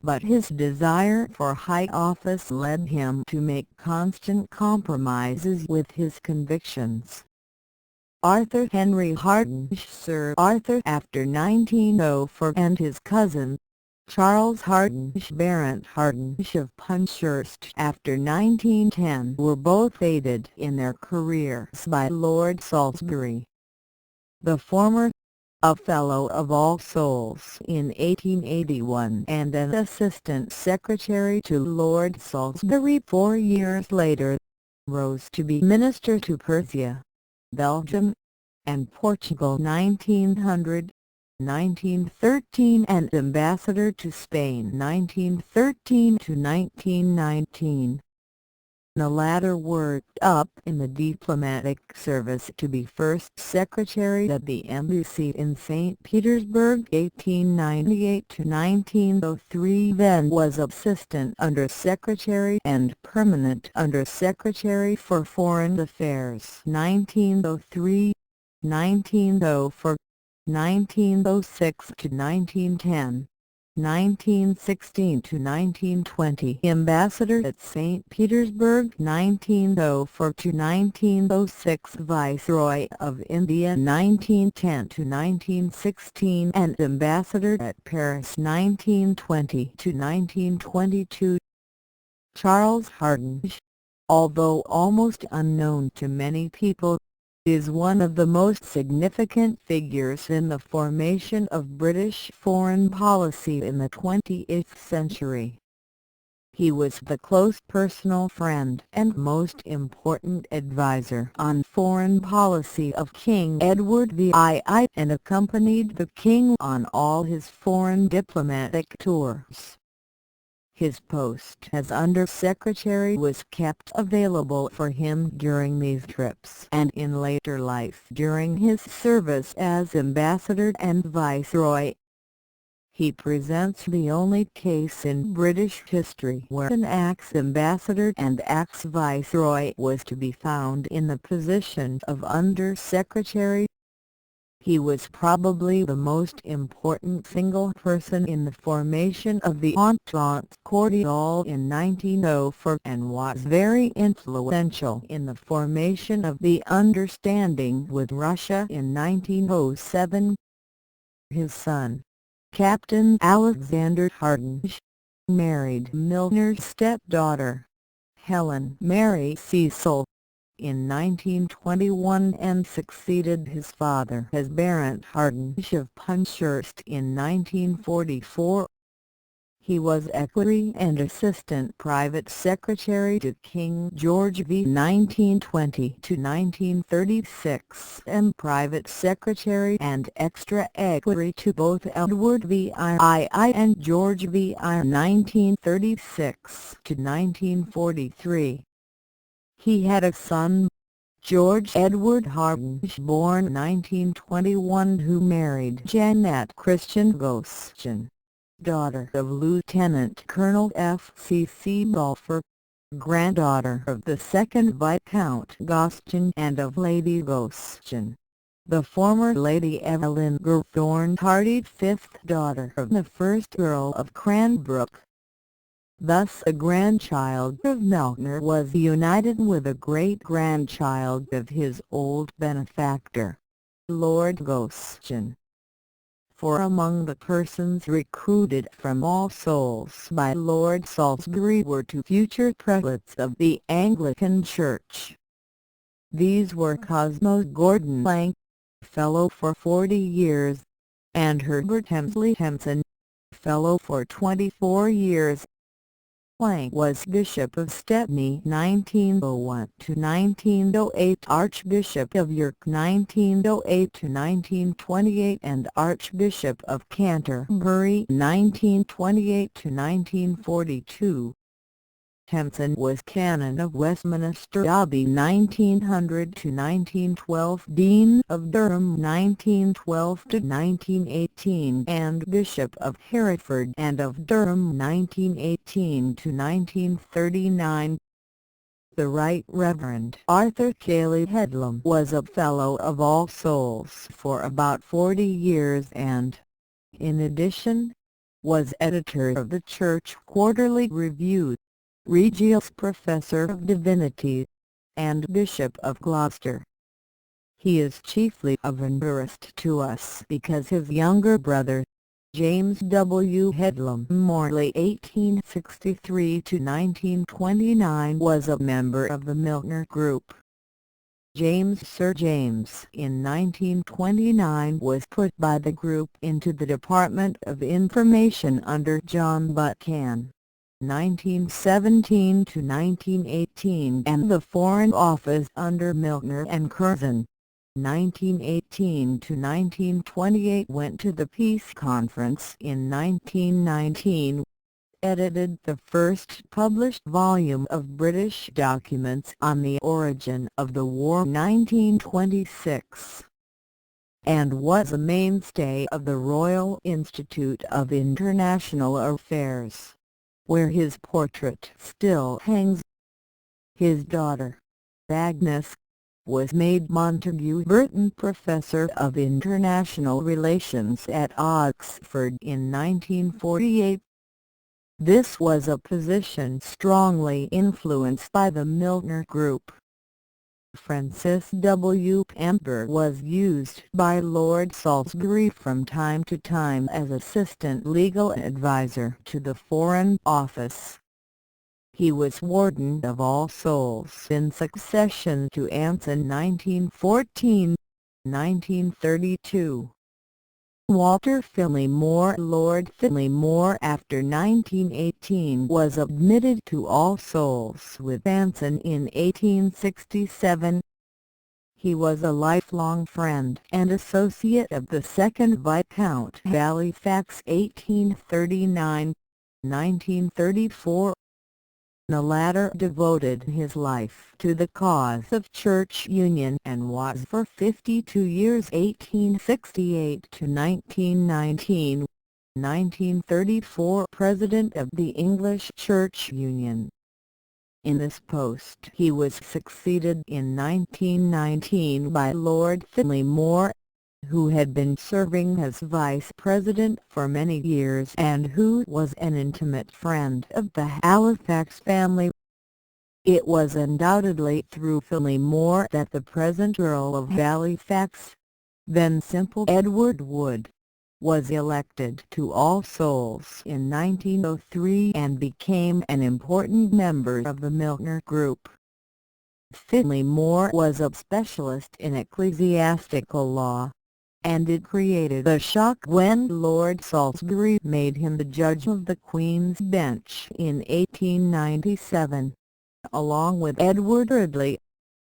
but his desire for high office led him to make constant compromises with his convictions. Arthur Henry Hardinge, Sir Arthur after 1904, and his cousin, Charles Hardinge, Baron Hardinge of Punchurst after 1910, were both aided in their careers by Lord Salisbury. The former, a Fellow of All Souls in 1881 and an Assistant Secretary to Lord Salisbury 4 years later, rose to be Minister to Persia, Belgium, and Portugal 1900, 1913, and Ambassador to Spain 1913 to 1919. The latter worked up in the diplomatic service to be First Secretary at the Embassy in St. Petersburg 1898 to 1903, then was Assistant Under-Secretary and Permanent Under-Secretary for Foreign Affairs 1903, 1904, 1906 to 1910. 1916 to 1920, Ambassador at St. Petersburg 1904 to 1906, Viceroy of India 1910 to 1916, and Ambassador at Paris 1920 to 1922. Charles Hardinge, although almost unknown to many people, is one of the most significant figures in the formation of British foreign policy in the 20th century. He was the close personal friend and most important advisor on foreign policy of King Edward VI and accompanied the king on all his foreign diplomatic tours. His post as Under-Secretary was kept available for him during these trips and in later life during his service as Ambassador and Viceroy. He presents the only case in British history where an ex-ambassador and ex-viceroy was to be found in the position of Under-Secretary. He was probably the most important single person in the formation of the Entente Cordiale in 1904 and was very influential in the formation of the understanding with Russia in 1907. His son, Captain Alexander Hardinge, married Milner's stepdaughter, Helen Mary Cecil, in 1921 and succeeded his father as Baron Hardinge of Punchurst in 1944. He was equerry and assistant private secretary to King George V 1920–1936 and private secretary and extra equerry to both Edward VII and George VI 1936–1943. He had a son, George Edward Hardinge, born 1921, who married Janet Christian Gostin, daughter of Lieutenant Colonel Cecil Bloc, granddaughter of the second Viscount Gostin and of Lady Gostin, the former Lady Evelyn Gurthorne Hardy, fifth daughter of the first Earl of Cranbrook. Thus a grandchild of Milner was united with a great-grandchild of his old benefactor, Lord Gostin. For among the persons recruited from All Souls by Lord Salisbury were two future prelates of the Anglican Church. These were Cosmo Gordon Lang, Fellow for 40 years, and Herbert Hemsley Hempson, Fellow for 24 years. Lang was Bishop of Stepney 1901–1908, Archbishop of York 1908–1928 and Archbishop of Canterbury 1928–1942. Hempson was Canon of Westminster Abbey 1900–1912, Dean of Durham 1912–1918 and Bishop of Hereford and of Durham 1918–1939. The Right Reverend Arthur Cayley Headlam was a Fellow of All Souls for about 40 years and, in addition, was editor of the Church Quarterly Review, Regius Professor of Divinity, and Bishop of Gloucester. He is chiefly of interest to us because his younger brother, James W. Headlam Morley (1863–1929) was a member of the Milner Group. Sir James in 1929 was put by the group into the Department of Information under John Buchan 1917–1918 and the Foreign Office under Milner and Curzon 1918–1928, went to the Peace Conference in 1919, edited the first published volume of British documents on the origin of the war 1926, and was a mainstay of the Royal Institute of International Affairs, where his portrait still hangs. His daughter, Agnes, was made Montagu Burton Professor of International Relations at Oxford in 1948. This was a position strongly influenced by the Milner Group. Francis W. Pember was used by Lord Salisbury from time to time as assistant legal advisor to the Foreign Office. He was Warden of All Souls in succession to Anson 1914–1932. Walter Finley-More, Lord Finley-More after 1918, was admitted to All Souls with Anson in 1867. He was a lifelong friend and associate of the second Viscount Halifax 1839–1934. The latter devoted his life to the cause of church union and was for 52 years 1868–1919, 1934 President of the English Church Union. In this post he was succeeded in 1919 by Lord Finley-More, who had been serving as Vice President for many years and who was an intimate friend of the Halifax family. It was undoubtedly through Finley-More that the present Earl of Halifax, then simple Edward Wood, was elected to All Souls in 1903 and became an important member of the Milner Group. Finley-More was a specialist in ecclesiastical law, and it created a shock when Lord Salisbury made him the judge of the Queen's Bench in 1897, along with Edward Ridley,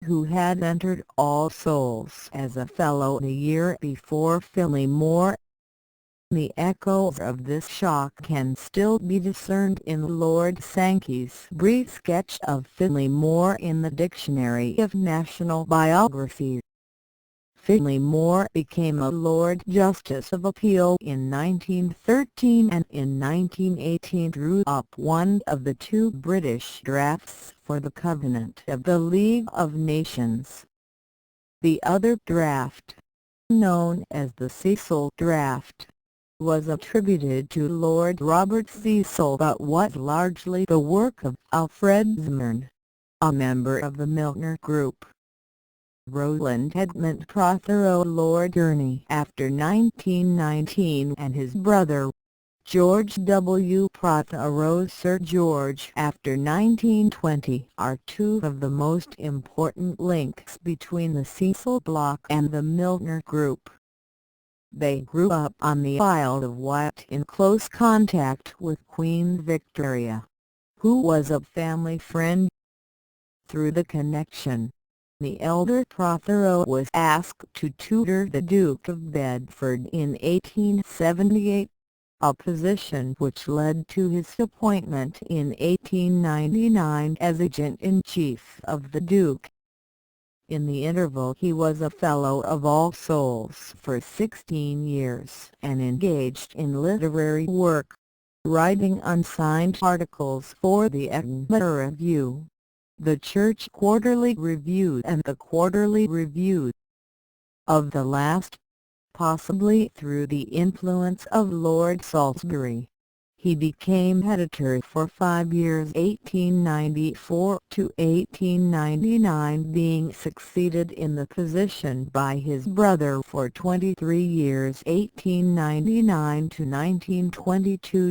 who had entered All Souls as a Fellow the year before Fillmore. The echoes of this shock can still be discerned in Lord Sankey's brief sketch of Fillmore in the Dictionary of National Biography. Fillmore became a Lord Justice of Appeal in 1913 and in 1918 drew up one of the two British drafts for the Covenant of the League of Nations. The other draft, known as the Cecil Draft, was attributed to Lord Robert Cecil but was largely the work of Alfred Zimmern, a member of the Milner Group. Rowland had met Prothero Lord Gurney after 1919 and his brother, George W. Prothero Sir George after 1920 are two of the most important links between the Cecil Bloc and the Milner Group. They grew up on the Isle of Wight in close contact with Queen Victoria, who was a family friend. Through the connection, the elder Prothero was asked to tutor the Duke of Bedford in 1878, a position which led to his appointment in 1899 as Agent-in-Chief of the Duke. In the interval he was a Fellow of All Souls for 16 years and engaged in literary work, writing unsigned articles for the Edinburgh Review, the Church Quarterly Review and the Quarterly Review. Of the last, possibly through the influence of Lord Salisbury, he became editor for 5 years 1894 to 1899, being succeeded in the position by his brother for 23 years 1899 to 1922.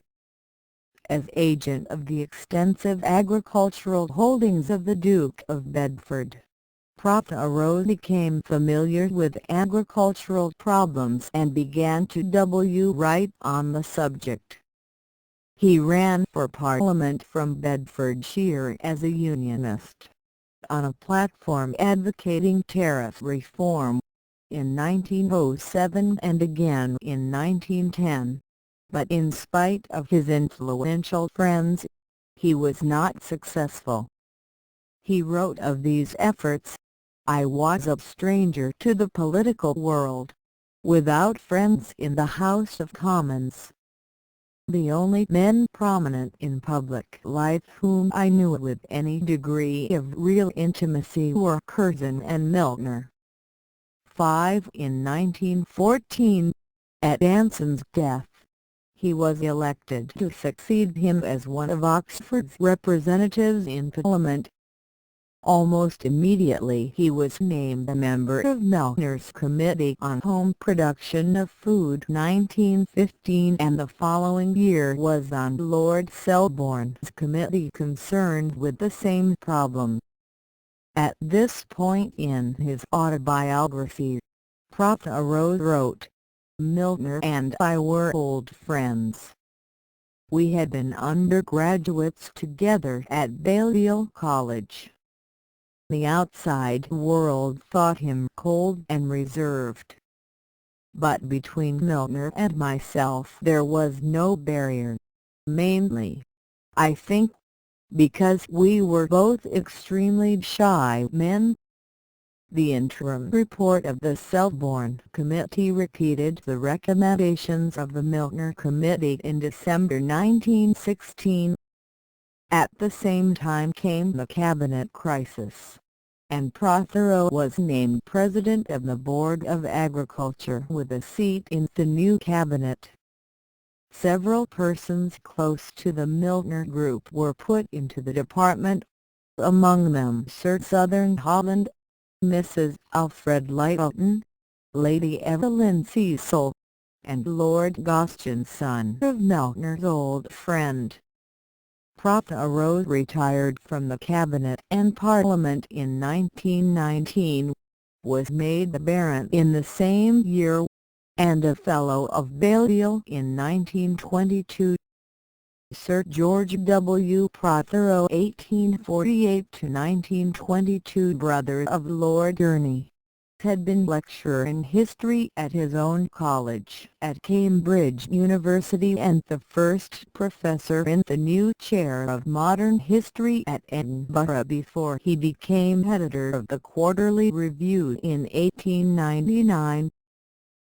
As agent of the extensive agricultural holdings of the Duke of Bedford, Prothero became familiar with agricultural problems and began to write on the subject. He ran for Parliament from Bedfordshire as a Unionist, on a platform advocating tariff reform, in 1907 and again in 1910, but in spite of his influential friends, he was not successful. He wrote of these efforts, "I was a stranger to the political world, without friends in the House of Commons. The only men prominent in public life whom I knew with any degree of real intimacy were Curzon and Milner." 5. In 1914, at Anson's death, he was elected to succeed him as one of Oxford's representatives in Parliament. Almost immediately he was named a member of Milner's Committee on Home Production of Food 1915, and the following year was on Lord Selborne's committee concerned with the same problem. At this point in his autobiography, Prothero wrote, "Milner and I were old friends. We had been undergraduates together at Balliol College. The outside world thought him cold and reserved. But between Milner and myself there was no barrier, mainly, I think, because we were both extremely shy men." The interim report of the Selborne Committee repeated the recommendations of the Milner Committee in December 1916. At the same time came the cabinet crisis, and Prothero was named President of the Board of Agriculture with a seat in the new cabinet. Several persons close to the Milner Group were put into the department, among them Sir Southern Holland, Mrs. Alfred Lyttelton, Lady Evelyn Cecil, and Lord Gostion, son of Milner's old friend. Prothero retired from the cabinet and Parliament in 1919, was made a baron in the same year, and a Fellow of Balliol in 1922. Sir George W. Prothero (1848–1922), brother of Lord Gurney, had been lecturer in history at his own college at Cambridge University and the first professor in the new chair of modern history at Edinburgh before he became editor of the Quarterly Review in 1899.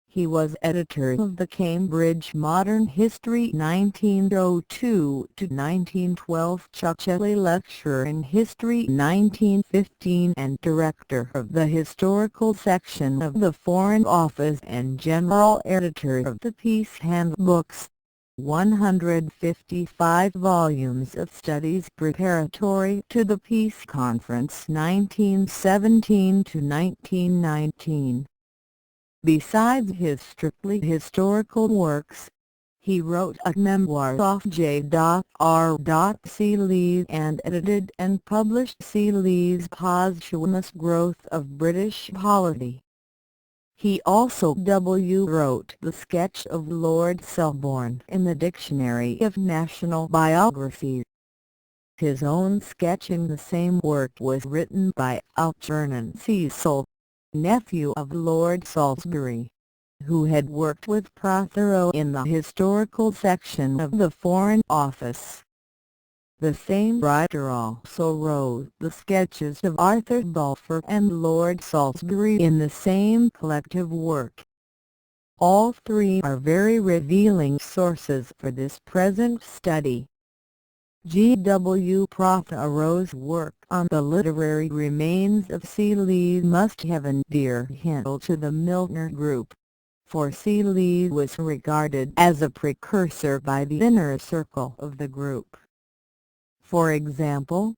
He was editor of the Cambridge Modern History 1902–1912, Chucheley Lecturer in History 1915, and director of the Historical Section of the Foreign Office and general editor of the Peace Handbooks, 155 volumes of studies preparatory to the Peace Conference 1917–1919. Besides his strictly historical works, he wrote a memoir of J.R. Seeley's and edited and published Seeley's Posthumous Growth of British Polity. He also wrote the sketch of Lord Selborne in the Dictionary of National Biographies. His own sketch in the same work was written by Algernon Cecil, nephew of Lord Salisbury, who had worked with Prothero in the historical section of the Foreign Office. The same writer also wrote the sketches of Arthur Balfour and Lord Salisbury in the same collective work. All three are very revealing sources for this present study. G. W. Prothero's work on the literary remains of Seeley must have endeared him to the Milner group, for Seeley was regarded as a precursor by the inner circle of the group. For example,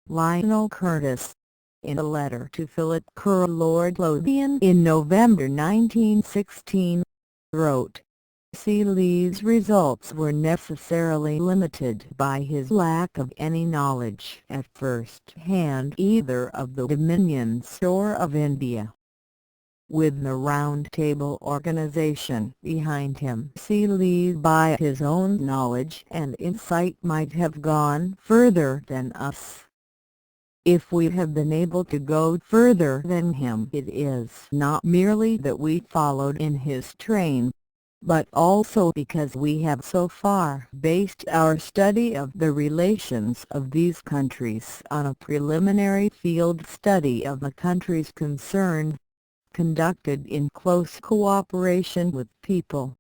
Lionel Curtis, in a letter to Philip Carroll, Lord Lothian, in November 1916, wrote, "Seeley's results were necessarily limited by his lack of any knowledge at first hand either of the dominions or of India." With the Round Table organization behind him, Seeley by his own knowledge and insight might have gone further than us. If we have been able to go further than him, it is not merely that we followed in his train, but also because we have so far based our study of the relations of these countries on a preliminary field study of the countries concerned, conducted in close cooperation with people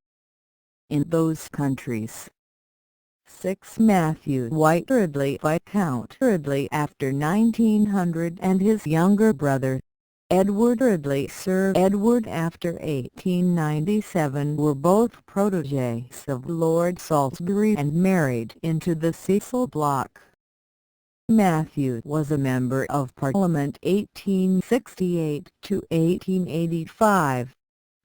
in those countries. 6. Matthew White Ridley, Viscount Ridley after 1900, and his younger brother, Edward Ridley, Sir Edward after 1897, were both protégés of Lord Salisbury and married into the Cecil Bloc. Matthew was a Member of Parliament 1868 to 1885,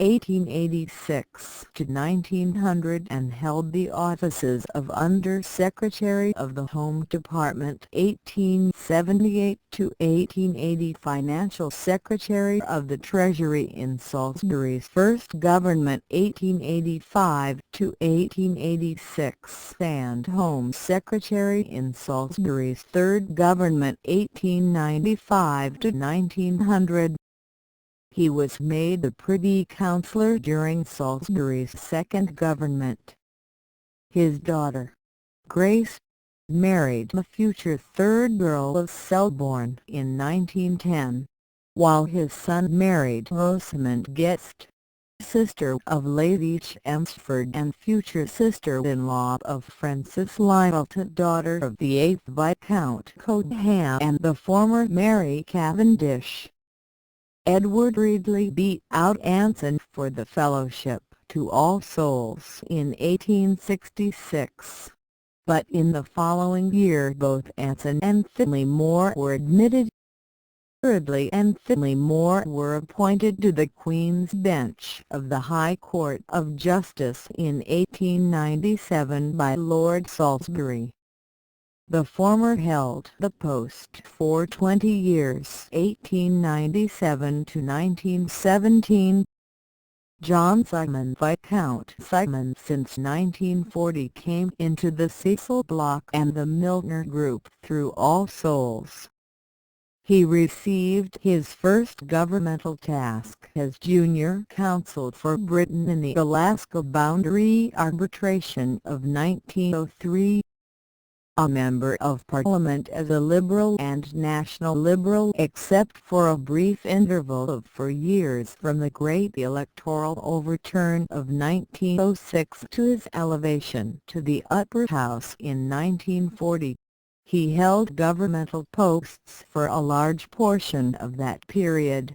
1886 to 1900, and held the offices of Under Secretary of the Home Department 1878 to 1880, Financial Secretary of the Treasury in Salisbury's first government 1885 to 1886, and Home Secretary in Salisbury's third government 1895 to 1900. He was made a Privy Councillor during Salisbury's second government. His daughter, Grace, married the future third Earl of Selborne in 1910, while his son married Rosamond Guest, sister of Lady Chelmsford and future sister-in-law of Francis Lyttelton, daughter of the 8th Viscount Cobham and the former Mary Cavendish. Edward Ridley beat out Anson for the Fellowship to All Souls in 1866, but in the following year both Anson and Finlay More were admitted. Ridley and Finlay More were appointed to the Queen's Bench of the High Court of Justice in 1897 by Lord Salisbury. The former held the post for 20 years, 1897 to 1917. John Simon Viscount Simon since 1940 came into the Cecil Bloc and the Milner Group through All Souls. He received his first governmental task as junior counsel for Britain in the Alaska Boundary Arbitration of 1903. A Member of Parliament as a Liberal and National Liberal except for a brief interval of 4 years from the great electoral overturn of 1906 to his elevation to the Upper House in 1940. He held governmental posts for a large portion of that period.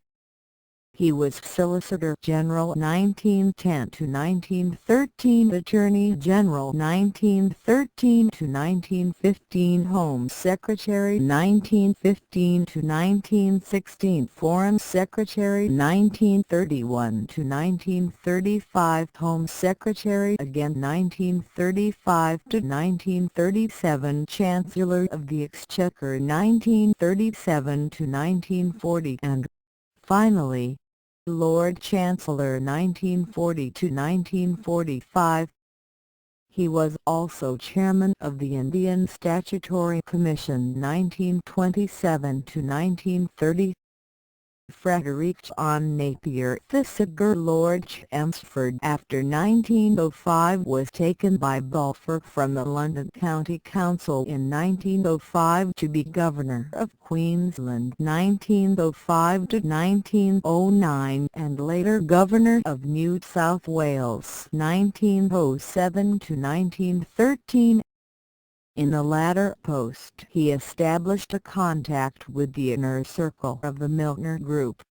He was Solicitor General 1910 to 1913, Attorney General 1913 to 1915, Home Secretary 1915 to 1916, Foreign Secretary 1931 to 1935, Home Secretary again 1935 to 1937, Chancellor of the Exchequer 1937 to 1940, and finally, Lord Chancellor 1940 to 1945. He was also chairman of the Indian Statutory Commission 1927 to 1930. Frederick John Napier, the Sir Lord Chelmsford after 1905, was taken by Balfour from the London County Council in 1905 to be Governor of Queensland 1905 to 1909 and later Governor of New South Wales 1907 to 1913. In the latter post he established a contact with the inner circle of the Milner Group,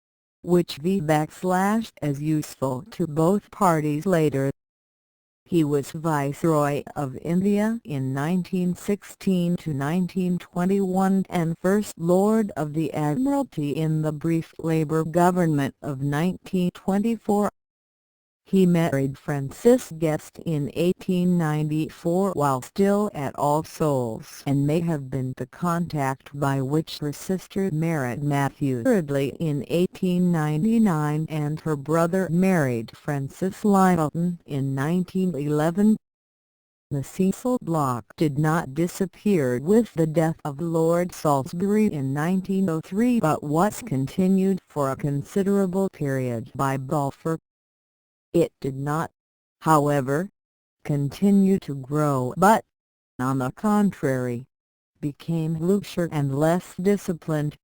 which he backlashed as useful to both parties later. He was Viceroy of India in 1916 to 1921 and First Lord of the Admiralty in the brief Labour government of 1924. He married Frances Guest in 1894 while still at All Souls and may have been the contact by which her sister married Matthew Ridley in 1899 and her brother married Frances Lyttelton in 1911. The Cecil Bloc did not disappear with the death of Lord Salisbury in 1903 but was continued for a considerable period by Balfour. It did not, however, continue to grow but, on the contrary, became looser and less disciplined,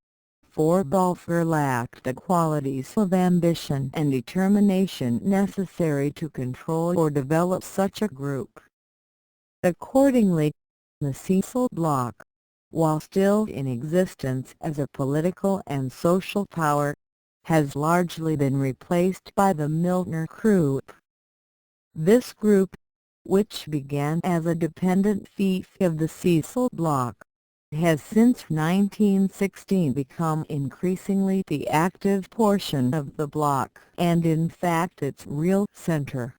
for Balfour lacked the qualities of ambition and determination necessary to control or develop such a group. Accordingly, the Cecil Bloc, while still in existence as a political and social power, has largely been replaced by the Milner Group. This group, which began as a dependent fief of the Cecil Bloc, has since 1916 become increasingly the active portion of the bloc and in fact its real centre.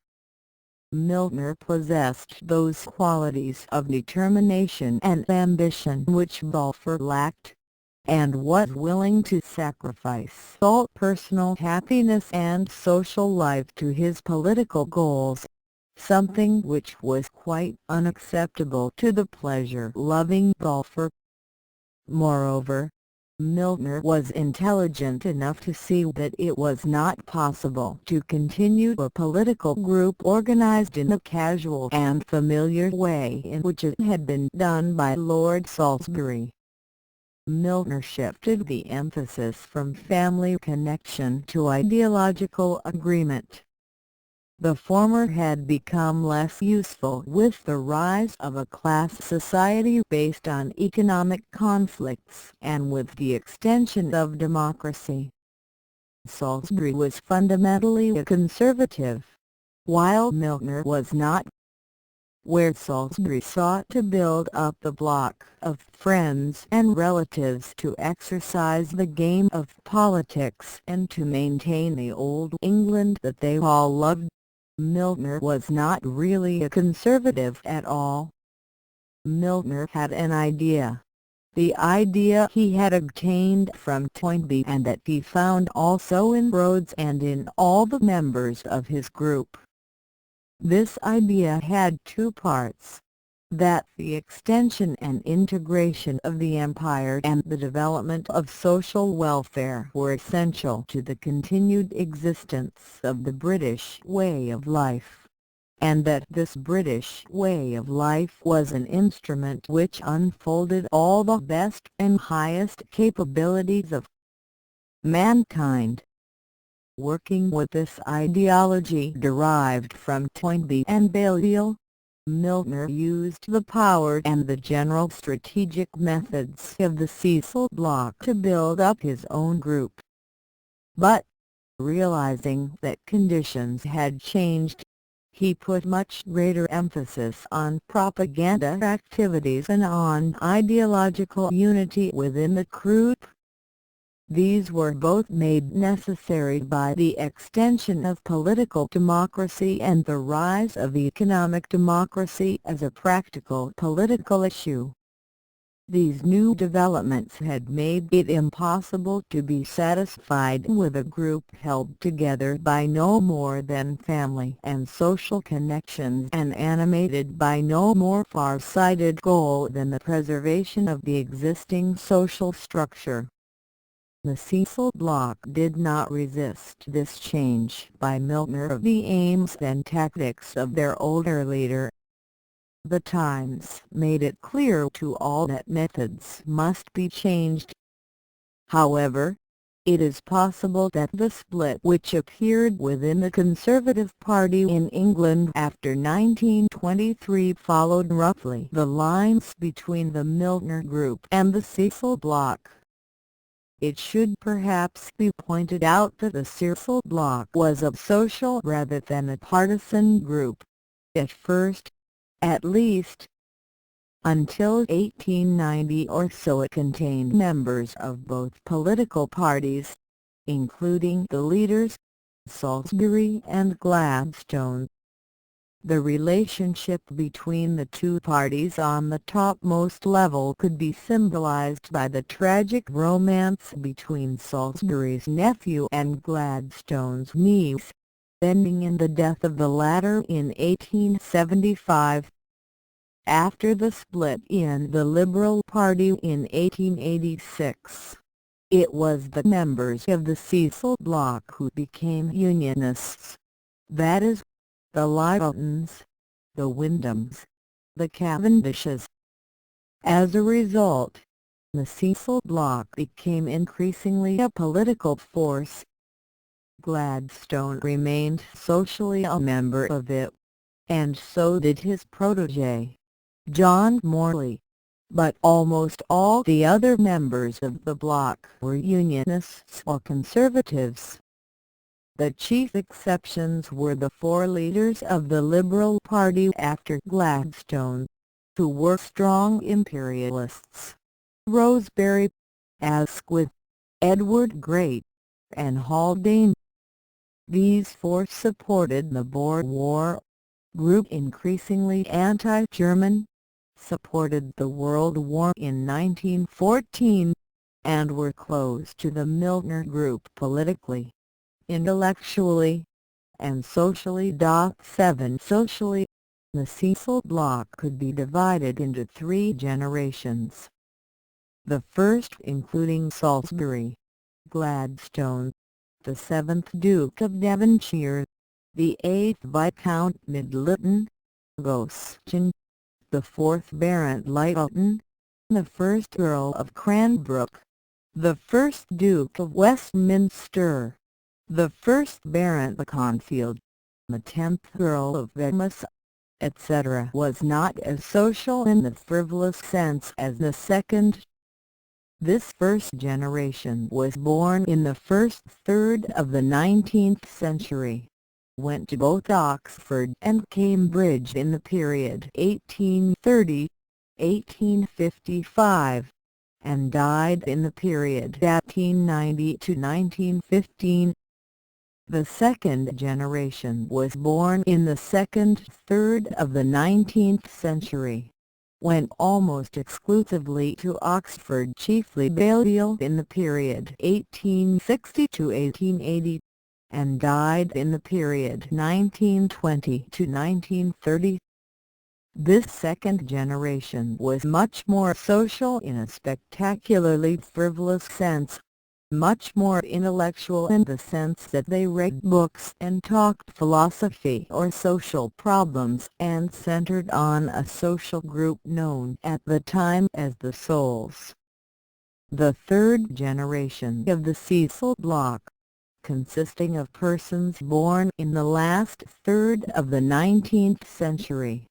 Milner possessed those qualities of determination and ambition which Balfour lacked, and was willing to sacrifice all personal happiness and social life to his political goals, something which was quite unacceptable to the pleasure-loving Balfour. Moreover, Milner was intelligent enough to see that it was not possible to continue a political group organized in the casual and familiar way in which it had been done by Lord Salisbury. Milner shifted the emphasis from family connection to ideological agreement. The former had become less useful with the rise of a class society based on economic conflicts and with the extension of democracy. Salisbury was fundamentally a conservative, while Milner was not. Where Salisbury sought to build up the bloc of friends and relatives to exercise the game of politics and to maintain the old England that they all loved, Milner was not really a conservative at all. Milner had an idea, the idea he had obtained from Toynbee and that he found also in Rhodes and in all the members of his group. This idea had two parts: that the extension and integration of the empire and the development of social welfare were essential to the continued existence of the British way of life, and that this British way of life was an instrument which unfolded all the best and highest capabilities of mankind. Working with this ideology derived from Toynbee and Balliol, Milner used the power and the general strategic methods of the Cecil Bloc to build up his own group. But, realizing that conditions had changed, he put much greater emphasis on propaganda activities and on ideological unity within the group. These were both made necessary by the extension of political democracy and the rise of economic democracy as a practical political issue. These new developments had made it impossible to be satisfied with a group held together by no more than family and social connections and animated by no more far-sighted goal than the preservation of the existing social structure. The Cecil Bloc did not resist this change by Milner of the aims and tactics of their older leader. The Times made it clear to all that methods must be changed. However, it is possible that the split which appeared within the Conservative Party in England after 1923 followed roughly the lines between the Milner group and the Cecil Bloc. It should perhaps be pointed out that the Cecil Bloc was a social rather than a partisan group, at first, at least. Until 1890 or so it contained members of both political parties, including the leaders, Salisbury and Gladstone. The relationship between the two parties on the topmost level could be symbolized by the tragic romance between Salisbury's nephew and Gladstone's niece, ending in the death of the latter in 1875. After the split in the Liberal Party in 1886, it was the members of the Cecil Bloc who became Unionists, that is, the Lyttletons, the Wyndhams, the Cavendishes. As a result, the Cecil Bloc became increasingly a political force. Gladstone remained socially a member of it, and so did his protégé, John Morley, but almost all the other members of the bloc were Unionists or Conservatives. The chief exceptions were the four leaders of the Liberal Party after Gladstone, who were strong imperialists: Rosebery, Asquith, Edward Grey, and Haldane. These four supported the Boer War, grew increasingly anti-German, supported the World War in 1914, and were close to the Milner group politically, intellectually, and socially. 7 Socially, the Cecil Bloc could be divided into three generations. The first including Salisbury, Gladstone, the 7th Duke of Devonshire, the 8th Viscount Middleton, Gostin, the 4th Baron Lyttelton, the 1st Earl of Cranbrook, the 1st Duke of Westminster, the 1st Baron Beaconsfield, the 10th Earl of Weymouth, etc. was not as social in the frivolous sense as the second. This first generation was born in the first third of the 19th century, went to both Oxford and Cambridge in the period 1830–1855, and died in the period 1890 to 1915. The second generation was born in the second third of the 19th century, went almost exclusively to Oxford, chiefly Balliol in the period 1860 to 1880, and died in the period 1920 to 1930. This second generation was much more social in a spectacularly frivolous sense, much more intellectual in the sense that they read books and talked philosophy or social problems and centered on a social group known at the time as the Souls. The third generation of the Cecil Bloc, consisting of persons born in the last third of the 19th century,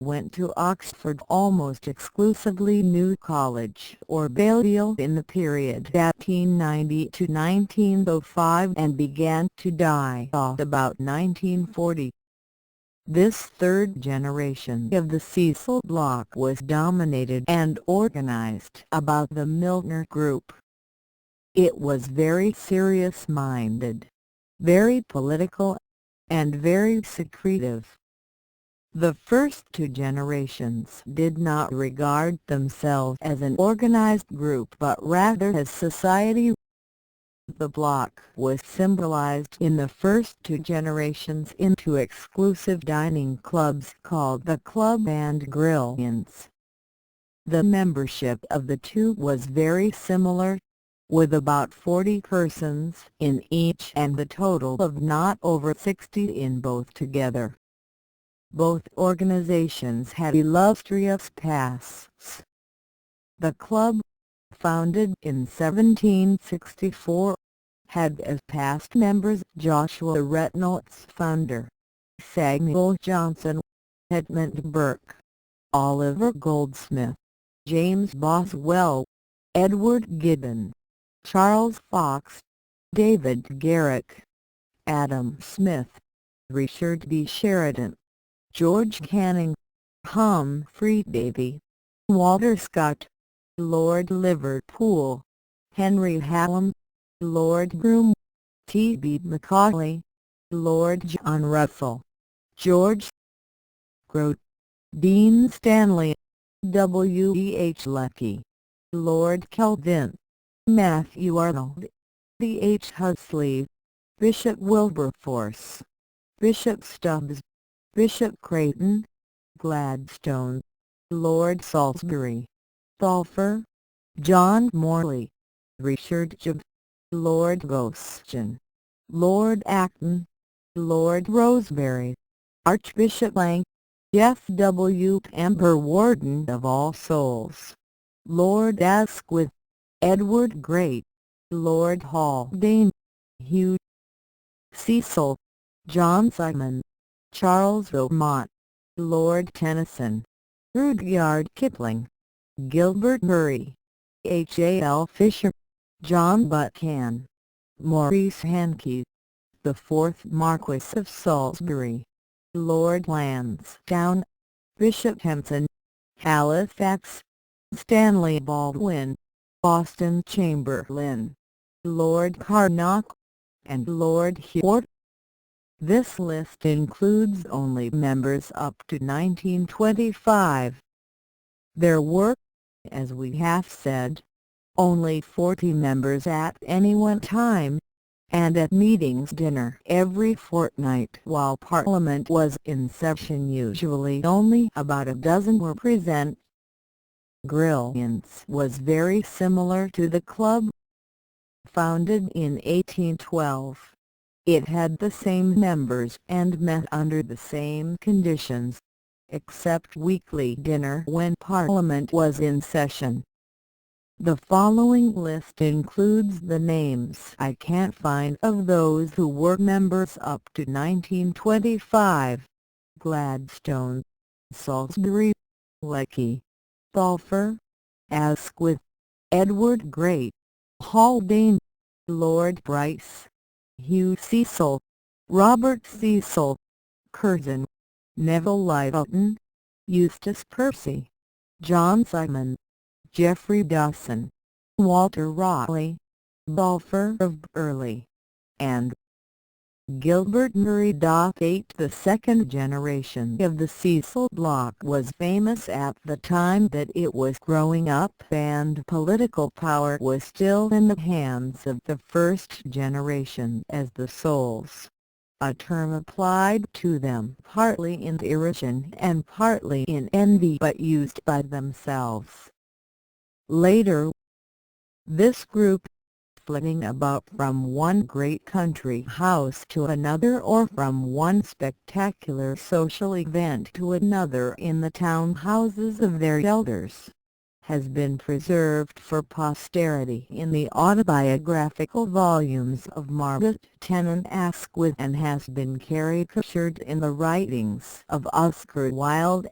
went to Oxford almost exclusively New College or Balliol in the period 1890 to 1905 and began to die off about 1940. This third generation of the Cecil Bloc was dominated and organized about the Milner Group. It was very serious-minded, very political, and very secretive. The first two generations did not regard themselves as an organized group but rather as society. The bloc was symbolized in the first two generations into exclusive dining clubs called the Club and Grill Inns. The membership of the two was very similar, with about 40 persons in each and the total of not over 60 in both together. Both organizations had illustrious pasts. The club, founded in 1764, had as past members Joshua Reynolds, founder, Samuel Johnson, Edmund Burke, Oliver Goldsmith, James Boswell, Edward Gibbon, Charles Fox, David Garrick, Adam Smith, Richard B. Sheridan, George Canning, Humphrey Davy, Walter Scott, Lord Liverpool, Henry Hallam, Lord Brougham, T. B. Macaulay, Lord John Russell, George Grote, Dean Stanley, W. E. H. Lecky, Lord Kelvin, Matthew Arnold, D. H. Huxley, Bishop Wilberforce, Bishop Stubbs, Bishop Creighton, Gladstone, Lord Salisbury, Balfour, John Morley, Richard Gibbs, Lord Goshen, Lord Acton, Lord Rosebery, Archbishop Lang, F. W. Pember, Warden of All Souls, Lord Asquith, Edward Great, Lord Haldane, Hugh Cecil, John Simon, Charles Beaumont, Lord Tennyson, Rudyard Kipling, Gilbert Murray, H. A. L. Fisher, John Buchan, Maurice Hankey, the 4th Marquess of Salisbury, Lord Lansdowne, Bishop Hempson, Halifax, Stanley Baldwin, Boston Chamberlain, Lord Carnock, and Lord Hewart. This list includes only members up to 1925. There were, as we have said, only 40 members at any one time, and at meetings dinner every fortnight while Parliament was in session usually only about a dozen were present. Grill Inns was very similar to the club. Founded in 1812, it had the same members and met under the same conditions, except weekly dinner when Parliament was in session. The following list includes the names I can't find of those who were members up to 1925: Gladstone, Salisbury, Lecky, Balfour, Asquith, Edward Great, Haldane, Lord Bryce, Hugh Cecil, Robert Cecil, Curzon, Neville Lyttelton, Eustace Percy, John Simon, Geoffrey Dawson, Walter Raleigh, Balfour of Burley, and Gilbert Murray. The second generation of the Cecil Bloc was famous at the time that it was growing up, and political power was still in the hands of the first generation as the souls, a term applied to them partly in derision and partly in envy, but used by themselves. Later, this group, flitting about from one great country house to another or from one spectacular social event to another in the townhouses of their elders, has been preserved for posterity in the autobiographical volumes of Margaret Tennant Asquith, and has been caricatured in the writings of Oscar Wilde.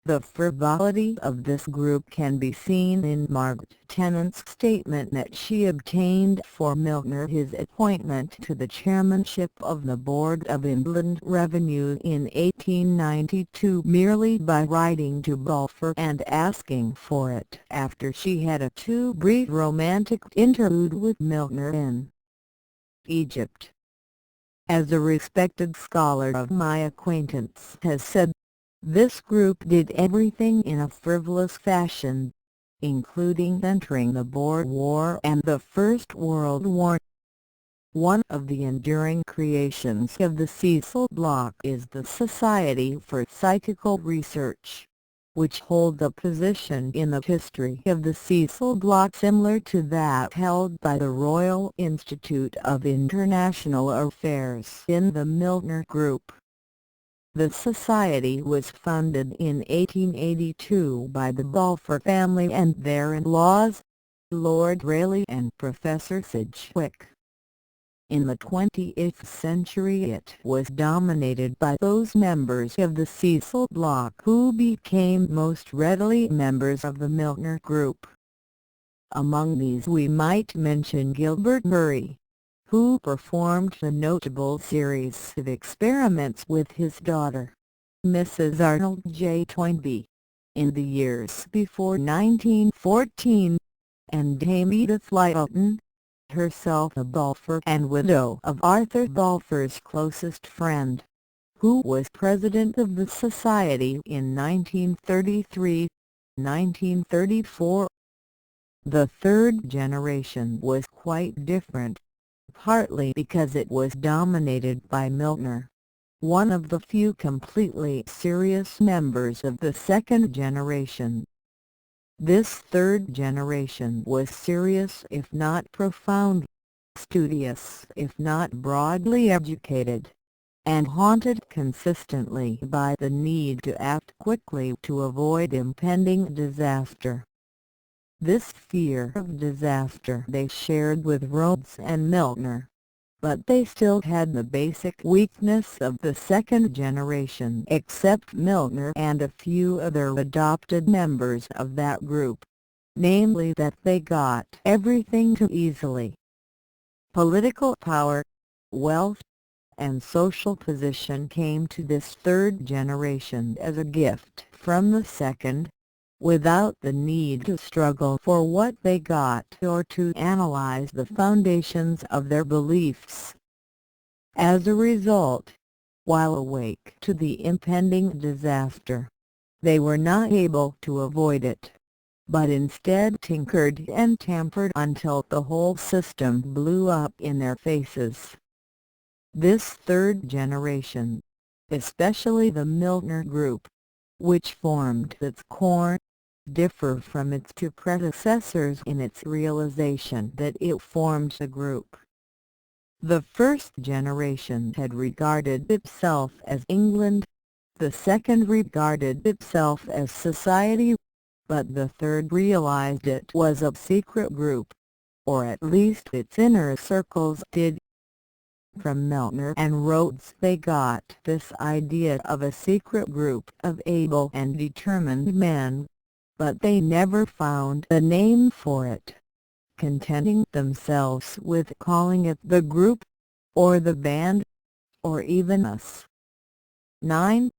The frivolity of this group can be seen in Margaret Tennant's statement that she obtained for Milner his appointment to the chairmanship of the Board of Inland Revenue in 1892 merely by writing to Balfour and asking for it after she had a too brief romantic interlude with Milner in Egypt. As a respected scholar of my acquaintance has said, this group did everything in a frivolous fashion, including entering the Boer War and the First World War. One of the enduring creations of the Cecil Bloc is the Society for Psychical Research, which holds a position in the history of the Cecil Bloc similar to that held by the Royal Institute of International Affairs in the Milner Group. The society was funded in 1882 by the Balfour family and their in-laws, Lord Rayleigh and Professor Sidgwick. In the 20th century it was dominated by those members of the Cecil Bloc who became most readily members of the Milner Group. Among these we might mention Gilbert Murray, who performed a notable series of experiments with his daughter, Mrs. Arnold J. Toynbee, in the years before 1914, and Dame Edith Lyttelton, herself a Balfour and widow of Arthur Balfour's closest friend, who was president of the society in 1933-1934. The third generation was quite different, partly because it was dominated by Milner, one of the few completely serious members of the second generation. This third generation was serious if not profound, studious if not broadly educated, and haunted consistently by the need to act quickly to avoid impending disaster. This fear of disaster they shared with Rhodes and Milner, but they still had the basic weakness of the second generation except Milner and a few other adopted members of that group, namely that they got everything too easily. Political power, wealth, and social position came to this third generation as a gift from the second, without the need to struggle for what they got or to analyze the foundations of their beliefs. As a result, while awake to the impending disaster, they were not able to avoid it, but instead tinkered and tampered until the whole system blew up in their faces. This third generation, especially the Milner Group, which formed its core, differ from its two predecessors in its realization that it formed a group. The first generation had regarded itself as England, the second regarded itself as society, but the third realized it was a secret group, or at least its inner circles did. From Milner and Rhodes they got this idea of a secret group of able and determined men, but they never found a name for it, contenting themselves with calling it the group, or the band, or even us. 9.